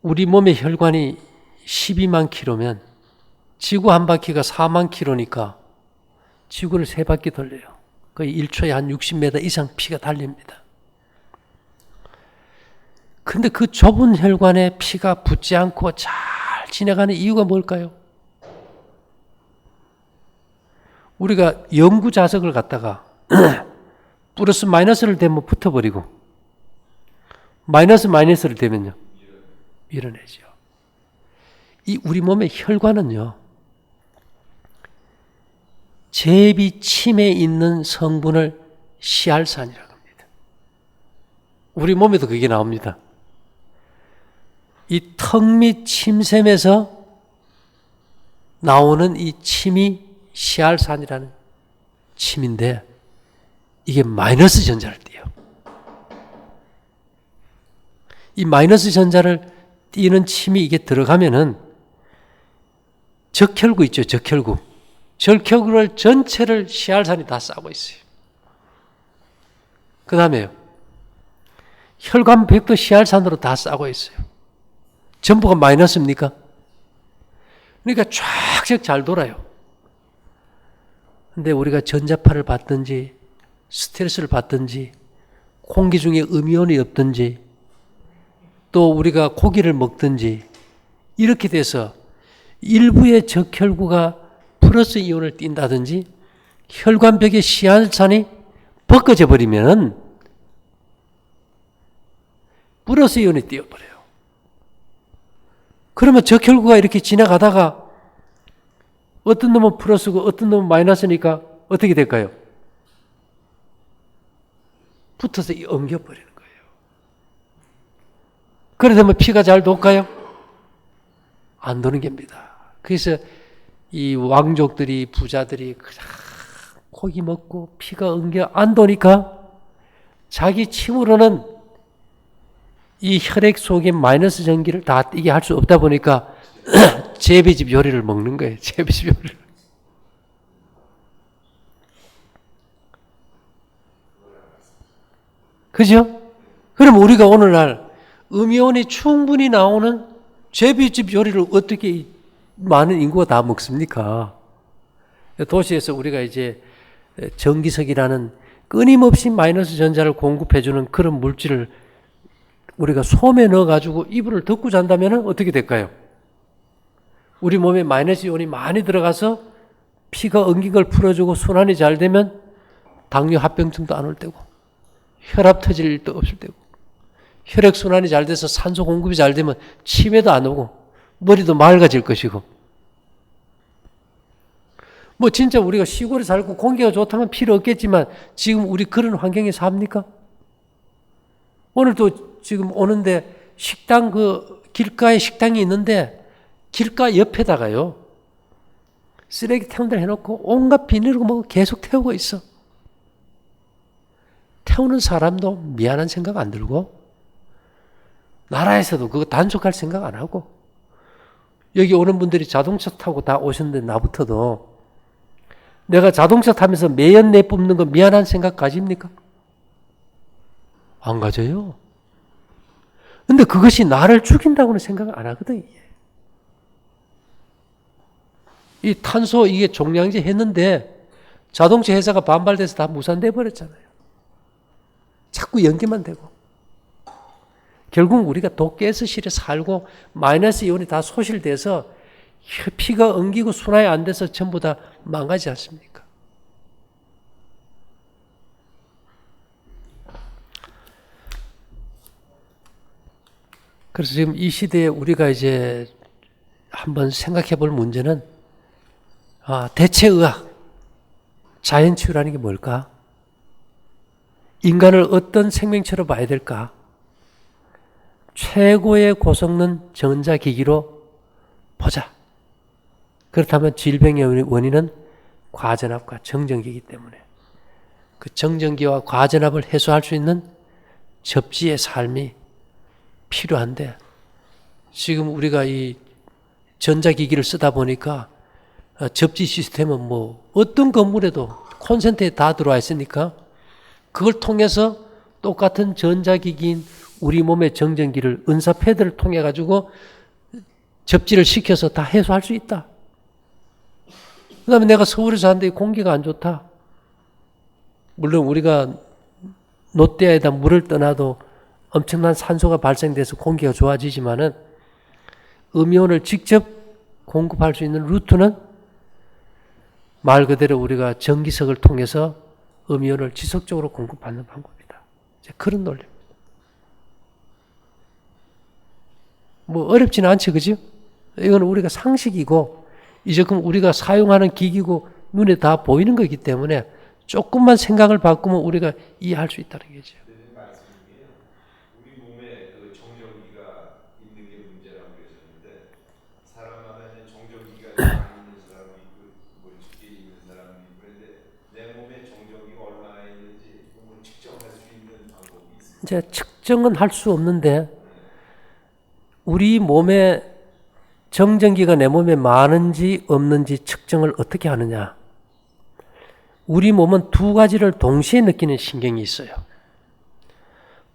우리 몸의 혈관이 12만 킬로면 지구 한 바퀴가 4만 킬로니까 지구를 3바퀴 돌려요. 거의 1초에 한 60m 이상 피가 달립니다. 근데 그 좁은 혈관에 피가 붙지 않고 잘 지나가는 이유가 뭘까요? 우리가 영구 자석을 갖다가 플러스 마이너스를 대면 붙어버리고 마이너스를 대면요 밀어내죠. 이 우리 몸의 혈관은요 제비침에 있는 성분을 시알산이라고 합니다. 우리 몸에도 그게 나옵니다. 이 턱 및 침샘에서 나오는 이 침이 시알산이라는 침인데 이게 마이너스 전자를 띄어요. 이 마이너스 전자를 띄는 침이 이게 들어가면은 적혈구 있죠, 적혈구. 적혈구를 전체를 시알산이 다 싸고 있어요. 그 다음에요. 혈관벽도 시알산으로 다 싸고 있어요. 전부가 마이너스입니까? 그러니까 쫙쫙 잘 돌아요. 근데 우리가 전자파를 받든지 스트레스를 받든지 공기 중에 음이온이 없든지 또 우리가 고기를 먹든지 이렇게 돼서 일부의 적혈구가 플러스 이온을 띈다든지 혈관벽의 시알산이 벗겨져 버리면 플러스 이온이 띄어버려요. 그러면 적혈구가 이렇게 지나가다가 어떤 놈은 플러스고 어떤 놈은 마이너스니까 어떻게 될까요? 붙어서 엉겨버리는 거예요. 그래 되면 피가 잘 돌까요? 안 도는 겁니다. 그래서 이 왕족들이 부자들이 고기 먹고 피가 엉겨 안 도니까 자기 침으로는 이 혈액 속에 마이너스 전기를 다 띄게 할 수 없다 보니까 제비집 요리를 먹는 거예요. 제비집 요리를. 그죠? 그럼 우리가 오늘날 음이온이 충분히 나오는 제비집 요리를 어떻게 많은 인구가 다 먹습니까? 도시에서 우리가 이제 전기석이라는 끊임없이 마이너스 전자를 공급해주는 그런 물질을 우리가 솜에 넣어가지고 이불을 덮고 잔다면 어떻게 될까요? 우리 몸에 마이너스 이온이 많이 들어가서 피가 엉긴 걸 풀어주고 순환이 잘 되면 당뇨 합병증도 안 올 때고 혈압 터질 일도 없을 때고 혈액순환이 잘 돼서 산소 공급이 잘 되면 치매도 안 오고 머리도 맑아질 것이고 뭐 진짜 우리가 시골에 살고 공기가 좋다면 필요 없겠지만 지금 우리 그런 환경에 삽니까? 오늘도 지금 오는데 식당 길가에 식당이 있는데 길가 옆에다가요 쓰레기 태운들 해놓고 온갖 비닐을 뭐 계속 태우고 있어. 태우는 사람도 미안한 생각 안 들고 나라에서도 그거 단속할 생각 안 하고 여기 오는 분들이 자동차 타고 다 오셨는데 나부터도 내가 자동차 타면서 매연 내뿜는 거 미안한 생각 가집니까? 안 가져요. 근데 그것이 나를 죽인다고는 생각을 안 하거든. 이 탄소 이게 종량제 했는데 자동차 회사가 반발돼서 다 무산돼 버렸잖아요. 자꾸 연기만 되고 결국 우리가 독가스실에 살고 마이너스 이온이 다 소실돼서 피가 엉기고 순환이 안 돼서 전부 다 망가지지 않습니까? 그래서 지금 이 시대에 우리가 이제 한번 생각해 볼 문제는 대체의학, 자연치유라는 게 뭘까? 인간을 어떤 생명체로 봐야 될까? 최고의 고성능 전자기기로 보자. 그렇다면 질병의 원인은 과전압과 정전기이기 때문에 그 정전기와 과전압을 해소할 수 있는 접지의 삶이 필요한데, 지금 우리가 이 전자기기를 쓰다 보니까 접지 시스템은 뭐 어떤 건물에도 콘센트에 다 들어와 있으니까 그걸 통해서 똑같은 전자기기인 우리 몸의 정전기를 은사 패드를 통해 가지고 접지를 시켜서 다 해소할 수 있다. 그 다음에 내가 서울에 사는데 공기가 안 좋다. 물론 우리가 롯데에다 물을 떠나도 엄청난 산소가 발생돼서 공기가 좋아지지만은 음이온을 직접 공급할 수 있는 루트는 말 그대로 우리가 전기석을 통해서 음이온을 지속적으로 공급받는 방법이다. 그런 논리입니다. 뭐 어렵지는 않지, 그죠? 이건 우리가 상식이고 이제 그럼 우리가 사용하는 기기고 눈에 다 보이는 거기 때문에 조금만 생각을 바꾸면 우리가 이해할 수 있다는 거죠. 우리 몸에 그 정전기가 있는 게 문제라고 그러셨는데, 사람마다 정전기가 많이 있는 사람이 있고 뭐 적게 있는 사람이 있고, 그런데 내 몸에 정전기가 얼마나 있는지 뭐 측정할 수 있는 방법이 있습니다. 이제 측정은 할 수 없는데, 우리 몸에 정전기가 내 몸에 많은지 없는지 측정을 어떻게 하느냐? 우리 몸은 두 가지를 동시에 느끼는 신경이 있어요.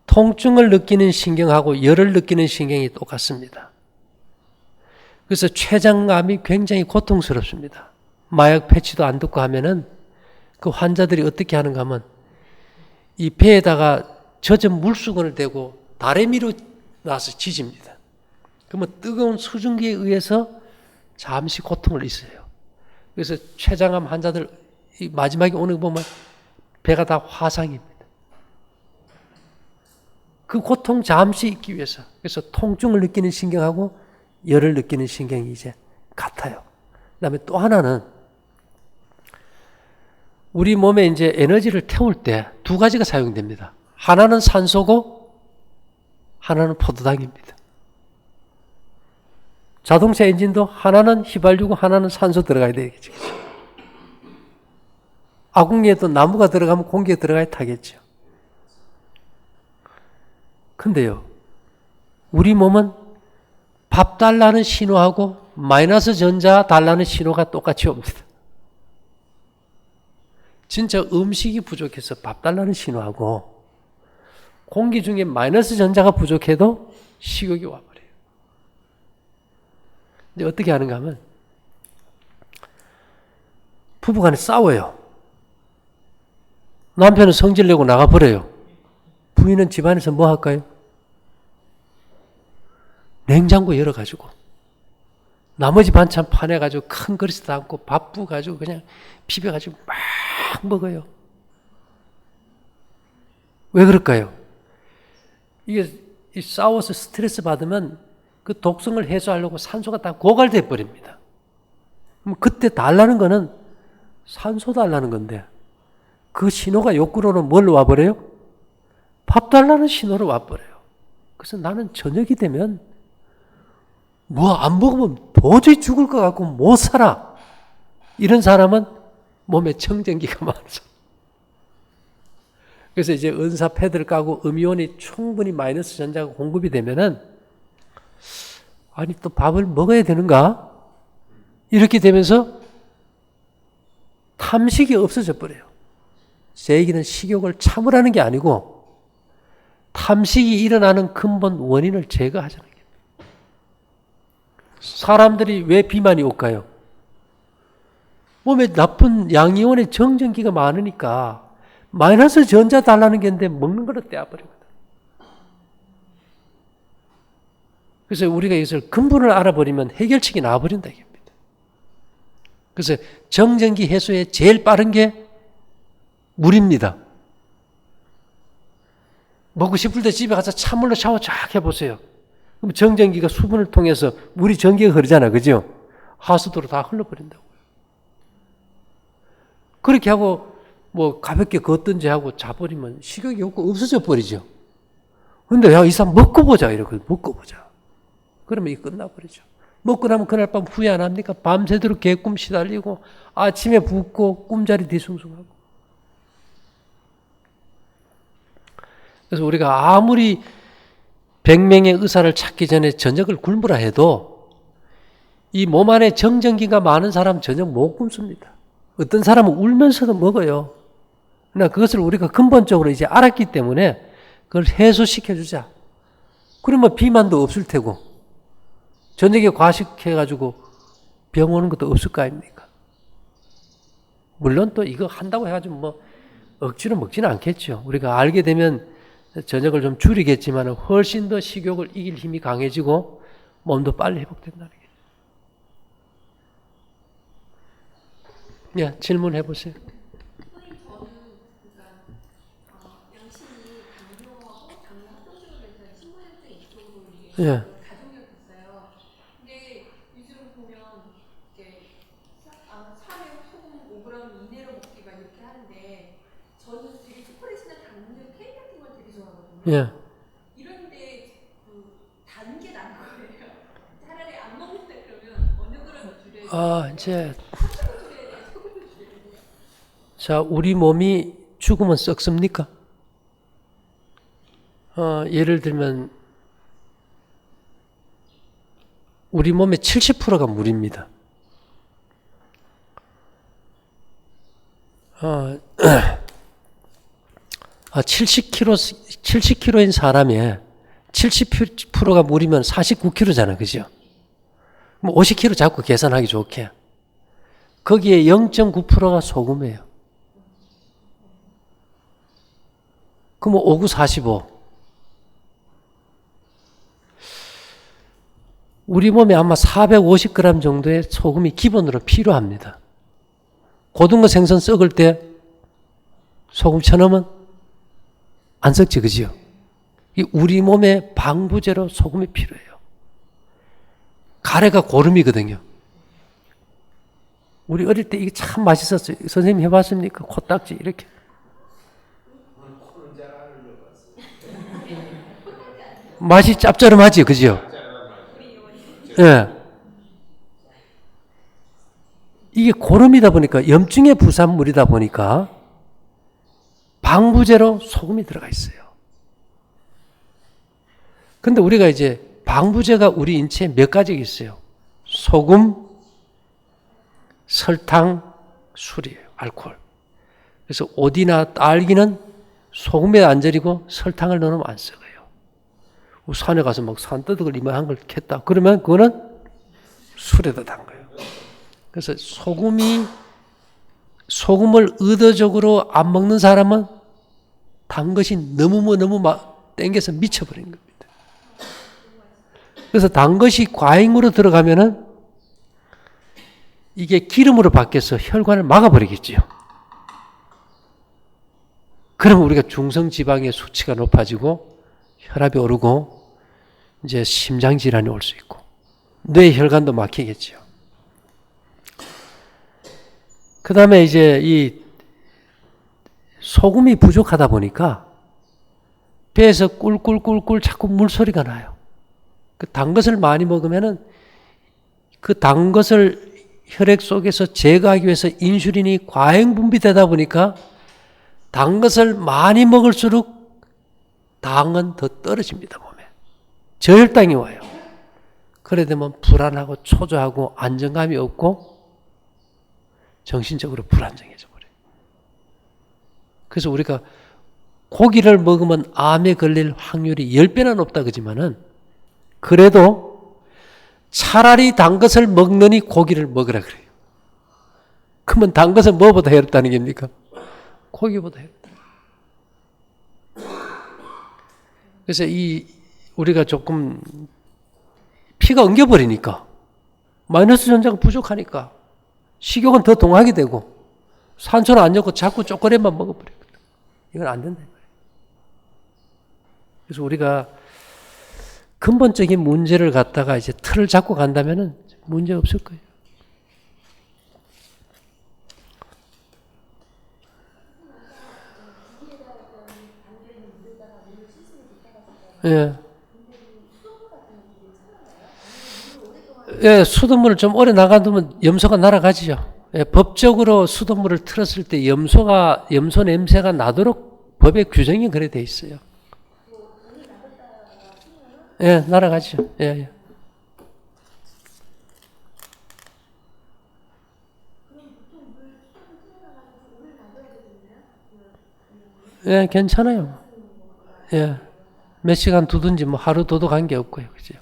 통증을 느끼는 신경하고 열을 느끼는 신경이 똑같습니다. 그래서 췌장암이 굉장히 고통스럽습니다. 마약 패치도 안 듣고 하면은 그 환자들이 어떻게 하는가 하면 이 배에다가 젖은 물수건을 대고 다리미로 나서 지집니다. 그러면 뜨거운 수증기에 의해서 잠시 고통을 있어요. 그래서 췌장암 환자들 마지막에 오는 거 보면 배가 다 화상입니다. 그 고통 잠시 잊기 위해서. 그래서 통증을 느끼는 신경하고 열을 느끼는 신경이 이제 같아요. 그 다음에 또 하나는 우리 몸에 이제 에너지를 태울 때 두 가지가 사용됩니다. 하나는 산소고 하나는 포도당입니다. 자동차 엔진도 하나는 휘발유고 하나는 산소 들어가야 되겠죠. 아궁이에도 나무가 들어가면 공기가 들어가야 타겠죠. 근데요, 우리 몸은 밥 달라는 신호하고 마이너스 전자 달라는 신호가 똑같이 옵니다. 진짜 음식이 부족해서 밥 달라는 신호하고 공기 중에 마이너스 전자가 부족해도 식욕이 와버려요. 근데 어떻게 하는가 하면 부부간에 싸워요. 남편은 성질내고 나가버려요. 부인은 집안에서 뭐 할까요? 냉장고 열어가지고 나머지 반찬 파내가지고 큰 그릇에 담고 밥 부어가지고 그냥 비벼가지고 막 먹어요. 왜 그럴까요? 이게 싸워서 스트레스 받으면 그 독성을 해소하려고 산소가 다 고갈돼 버립니다. 그럼 그때 달라는 거는 산소 달라는 건데 그 신호가 욕구로는 뭘 와버려요? 밥 달라는 신호로 와버려요. 그래서 나는 저녁이 되면 뭐 안 먹으면 도저히 죽을 것 같고 못 살아. 이런 사람은 몸에 정전기가 많아서. 그래서 이제 은사 패드를 까고 음이온이 충분히 마이너스 전자가 공급이 되면은 아니 또 밥을 먹어야 되는가? 이렇게 되면서 탐식이 없어져 버려요. 제 얘기는 식욕을 참으라는 게 아니고 탐식이 일어나는 근본 원인을 제거하자는 거예요. 사람들이 왜 비만이 올까요? 몸에 나쁜 양이온의 정전기가 많으니까 마이너스 전자 달라는 게 있는데 먹는 걸로 떼어버리거든. 그래서 우리가 이것을 근본을 알아버리면 해결책이 나와버린다 이겁니다. 그래서 정전기 해소에 제일 빠른 게 물입니다. 먹고 싶을 때 집에 가서 찬물로 샤워 쫙 해보세요. 그럼 정전기가 수분을 통해서 물이 전기가 흐르잖아. 그죠? 하수도로 다 흘러버린다고요. 그렇게 하고 뭐 가볍게 걷든지 하고 자버리면 식욕이 없어져 버리죠. 근데 야, 이 사람 먹고 보자 이러고 먹고 보자. 그러면 이게 끝나버리죠. 먹고 나면 그날 밤 후회 안 합니까? 밤새도록 개꿈 시달리고 아침에 붓고 꿈자리 뒤숭숭하고. 그래서 우리가 아무리 100명의 의사를 찾기 전에 저녁을 굶으라 해도 이 몸 안에 정전기가 많은 사람은 저녁 못 굶습니다. 어떤 사람은 울면서도 먹어요. 그러나 그것을 우리가 근본적으로 이제 알았기 때문에 그걸 해소시켜주자. 그러면 비만도 없을 테고 저녁에 과식해가지고 병 오는 것도 없을 거 아닙니까? 물론 또 이거 한다고 해가지고 뭐 억지로 먹지는 않겠죠. 우리가 알게 되면 저녁을 좀 줄이겠지만 훨씬 더 식욕을 이길 힘이 강해지고 몸도 빨리 회복된다는 거죠. 예, 질문해 보세요. 선생님, 저는 양심이 당뇨하고 당뇨 합병증을 내서 신부전증 이쪽으로 이게 예. 가족력했어요. 근데 요즘 보면 이제 3회 소금 5g 이내로 먹기 막 이렇게 하는데 저는 되게 초콜릿이나 당뇨 케이크 같은 걸 되게 좋아하거든요. 예. 이런데 단 게 나은 거예요. 차라리 안 먹는다 그러면 어느 그램을 줄여야 이제 자, 우리 몸이 죽으면 썩습니까? 예를 들면 우리 몸의 70%가 물입니다. 70kg인 사람의 70%가 물이면 49kg잖아, 그죠? 뭐 50kg 잡고 계산하기 좋게. 거기에 0.9%가 소금이에요. 그럼 5, 9, 45. 우리 몸에 아마 450g 정도의 소금이 기본으로 필요합니다. 고등어 생선 썩을 때 소금 쳐넣으면 안 썩지, 그지요? 우리 몸의 방부제로 소금이 필요해요. 가래가 고름이거든요. 우리 어릴 때 이게 참 맛있었어요. 선생님 해봤습니까? 코딱지 이렇게. 맛이 짭짤하지, 그죠? 예. 이게 고름이다 보니까 염증의 부산물이다 보니까 방부제로 소금이 들어가 있어요. 근데 우리가 이제 방부제가 우리 인체에 몇 가지가 있어요. 소금, 설탕, 술이에요. 알코올. 그래서 오디나 딸기는 소금에 안 절이고 설탕을 넣으면 안 썩어요. 산에 가서 막 산더덕을 이만한 걸 캤다. 그러면 그거는 술에다 담가요. 그래서 소금을 의도적으로 안 먹는 사람은 단 것이 너무 땡겨서 미쳐버린 겁니다. 그래서 단 것이 과잉으로 들어가면은 이게 기름으로 바뀌어서 혈관을 막아버리겠죠. 그러면 우리가 중성지방의 수치가 높아지고 혈압이 오르고 이제 심장질환이 올 수 있고 뇌혈관도 막히겠죠. 그 다음에 이제 이 소금이 부족하다 보니까 배에서 꿀꿀꿀꿀 자꾸 물소리가 나요. 그 단 것을 많이 먹으면은 그 단 것을 혈액 속에서 제거하기 위해서 인슐린이 과잉 분비되다 보니까 단 것을 많이 먹을수록 당은 더 떨어집니다, 몸에. 저혈당이 와요. 그래 되면 불안하고 초조하고 안정감이 없고 정신적으로 불안정해져 버려요. 그래서 우리가 고기를 먹으면 암에 걸릴 확률이 10배나 높다 그러지만은 그래도 차라리 단 것을 먹느니 고기를 먹으라 그래요. 그러면 단 것은 뭐보다 해롭다는 겁니까? 고기보다 해롭다. 그래서 우리가 조금 피가 엉겨버리니까 마이너스 전자가 부족하니까 식욕은 더 동하게 되고 산소는 안 좋고 자꾸 초콜릿만 먹어버리거든. 이건 안 된다. 그래서 우리가 근본적인 문제를 갖다가 이제 틀을 잡고 간다면은 문제 없을 거예요. 예. 예, 수돗물을 좀 오래 나가두면 염소가 날아가지요. 예, 법적으로 수돗물을 틀었을 때 염소 냄새가 나도록 법의 규정이 그래 돼 있어요. 예, 날아가죠. 예, 예. 예, 괜찮아요. 예. 몇 시간 두든지 뭐 하루 둬도 관계없고요. 그죠?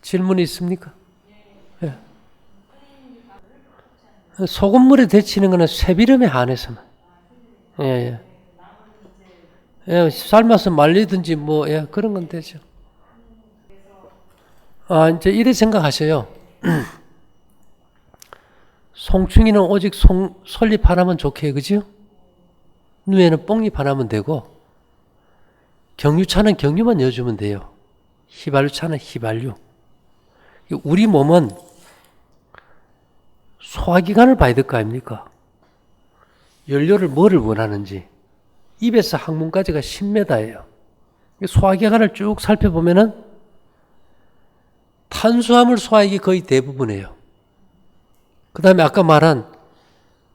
질문이 있습니까? 예. 소금물에 데치는 거는 쇠비름에 한해서만. 예, 예. 예, 삶아서 말리든지 뭐, 예, 그런 건 되죠. 아, 이제 이래 생각하셔요. 송충이는 오직 솔잎 하나면 좋게, 그죠? 누에는 뽕잎 하나면 되고, 경유차는 경유만 넣어주면 돼요. 휘발유차는 휘발유. 우리 몸은 소화기관을 봐야 될 거 아닙니까? 연료를 뭐를 원하는지. 입에서 항문까지가 10m예요. 소화기관을 쭉 살펴보면은 탄수화물 소화액이 거의 대부분이에요. 그 다음에 아까 말한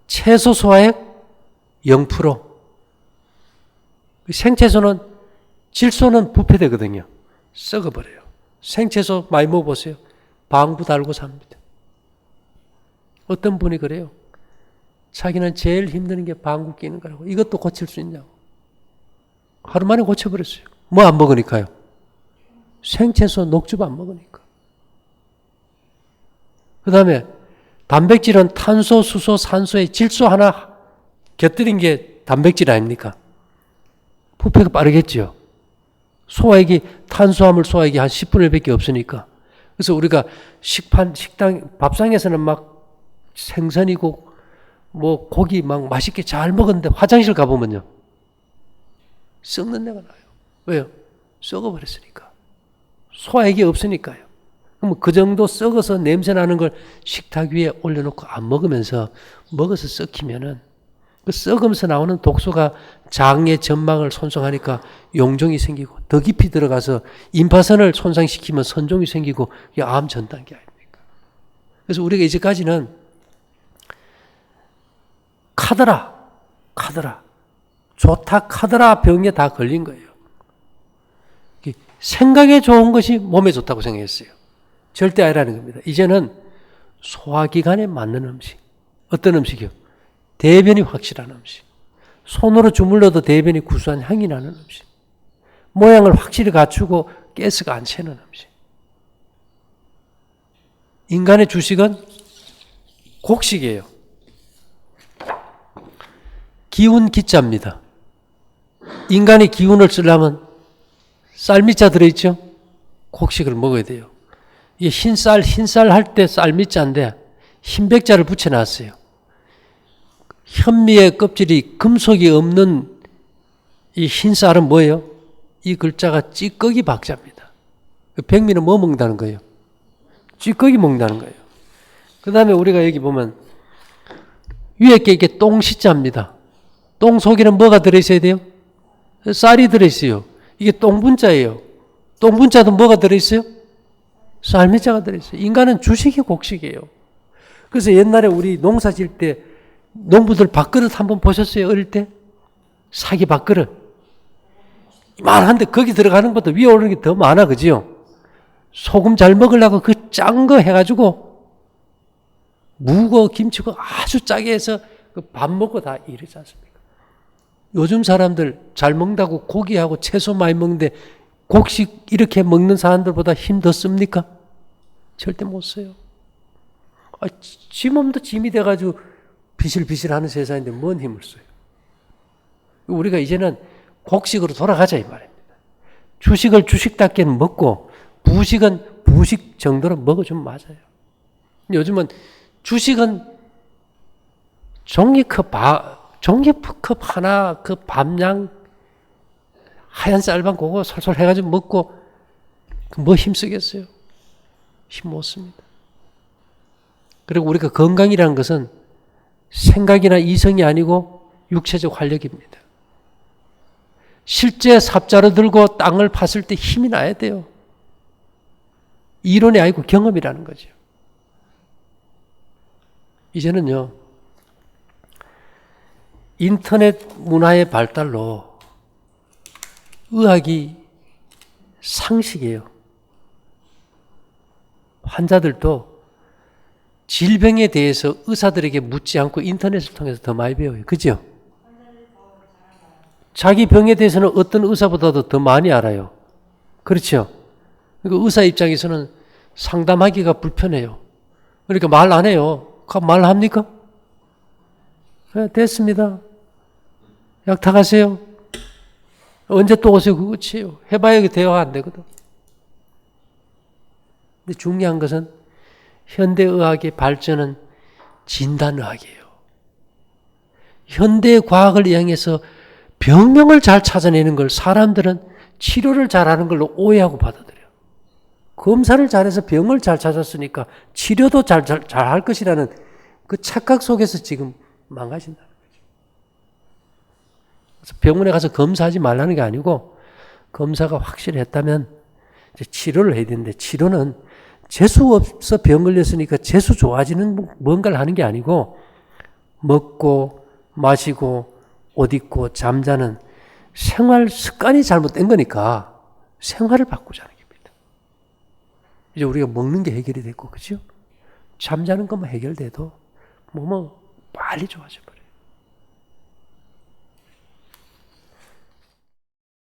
채소 소화액 0%. 생채소는 질소는 부패되거든요. 썩어버려요. 생채소 많이 먹어보세요. 방구 달고 삽니다. 어떤 분이 그래요. 자기는 제일 힘든 게 방구 끼는 거라고. 이것도 고칠 수 있냐고. 하루 만에 고쳐버렸어요. 뭐 안 먹으니까요. 생채소 녹즙 안 먹으니까. 그 다음에 단백질은 탄소, 수소, 산소에 질소 하나 곁들인 게 단백질 아닙니까? 부패가 빠르겠죠. 소화액이, 탄수화물 소화액이 한 10분의 1밖에 없으니까. 그래서 우리가 식당, 밥상에서는 막 생선이고, 뭐 고기 막 맛있게 잘 먹었는데 화장실 가보면요. 썩는 내가 나요. 왜요? 썩어버렸으니까. 소화액이 없으니까요. 그럼 그 정도 썩어서 냄새 나는 걸 식탁 위에 올려놓고 안 먹으면서 먹어서 썩히면은 그 썩으면서 나오는 독소가 장의 점막을 손상하니까 용종이 생기고 더 깊이 들어가서 임파선을 손상시키면 선종이 생기고 이게 암 전 단계 아닙니까? 그래서 우리가 이제까지는 카드라 병에 다 걸린 거예요. 생각에 좋은 것이 몸에 좋다고 생각했어요. 절대 아니라는 겁니다. 이제는 소화기관에 맞는 음식. 어떤 음식이요? 대변이 확실한 음식. 손으로 주물러도 대변이 구수한 향이 나는 음식. 모양을 확실히 갖추고 가스가 안 새는 음식. 인간의 주식은 곡식이에요. 기운 기자입니다. 인간이 기운을 쓰려면 쌀미자 들어있죠? 곡식을 먹어야 돼요. 이게 흰쌀 할 때 쌀미자인데 흰백자를 붙여놨어요. 현미의 껍질이 금속이 없는 이 흰쌀은 뭐예요? 이 글자가 찌꺼기 박자입니다. 백미는 뭐 먹는다는 거예요? 찌꺼기 먹는다는 거예요. 그 다음에 우리가 여기 보면 위에 게 이게 똥시자입니다. 똥 속에는 뭐가 들어있어야 돼요? 쌀이 들어있어요. 이게 똥분자예요. 똥분자도 뭐가 들어있어요? 쌀미자가 들어있어요. 인간은 주식이 곡식이에요. 그래서 옛날에 우리 농사 지을 때 농부들 밥그릇 한번 보셨어요? 어릴 때? 사기 밥그릇. 이만한데 거기 들어가는 것보다 위에 오르는 게 더 많아. 그지요? 소금 잘 먹으려고 그 짠 거 해가지고 무고 김치고 아주 짜게 해서 그 밥 먹고 다 이러지 않습니까? 요즘 사람들 잘 먹는다고 고기하고 채소 많이 먹는데 곡식 이렇게 먹는 사람들보다 힘 더 씁니까? 절대 못 써요. 지 몸도 짐이 돼가지고 비실비실하는 세상인데 뭔 힘을 써요? 우리가 이제는 곡식으로 돌아가자 이 말입니다. 주식을 주식답게는 먹고 부식은 부식 정도로 먹어주면 맞아요. 요즘은 주식은 종이컵 하나 그 밤양 하얀 쌀밥 그거 솔솔 해가지고 먹고 뭐 힘쓰겠어요? 힘 못 씁니다. 그리고 우리가 건강이라는 것은 생각이나 이성이 아니고 육체적 활력입니다. 실제 삽자루 들고 땅을 팠을 때 힘이 나야 돼요. 이론이 아니고 경험이라는 거죠. 이제는요, 인터넷 문화의 발달로 의학이 상식이에요. 환자들도 질병에 대해서 의사들에게 묻지 않고 인터넷을 통해서 더 많이 배워요. 그죠? 자기 병에 대해서는 어떤 의사보다도 더 많이 알아요. 그렇죠? 그러니까 의사 입장에서는 상담하기가 불편해요. 그러니까 말 안 해요. 그럼 말합니까? 네, 됐습니다. 약 타가세요. 언제 또 오세요? 그거 치요. 해봐야 대화 안 되거든. 근데 중요한 것은 현대의학의 발전은 진단의학이에요. 현대과학을 이용해서 병명을 잘 찾아내는 걸 사람들은 치료를 잘하는 걸로 오해하고 받아들여요. 검사를 잘해서 병을 잘 찾았으니까 치료도 잘할 것이라는 그 착각 속에서 지금 망가진다는 거죠. 그래서 병원에 가서 검사하지 말라는 게 아니고 검사가 확실했다면 이제 치료를 해야 되는데 치료는 재수 없어 병 걸렸으니까 재수 좋아지는 뭔가를 하는 게 아니고 먹고 마시고 옷 입고 잠자는 생활 습관이 잘못된 거니까 생활을 바꾸자는 겁니다. 이제 우리가 먹는 게 해결이 됐고, 그죠? 잠자는 것만 해결돼도 빨리 좋아져 버려요.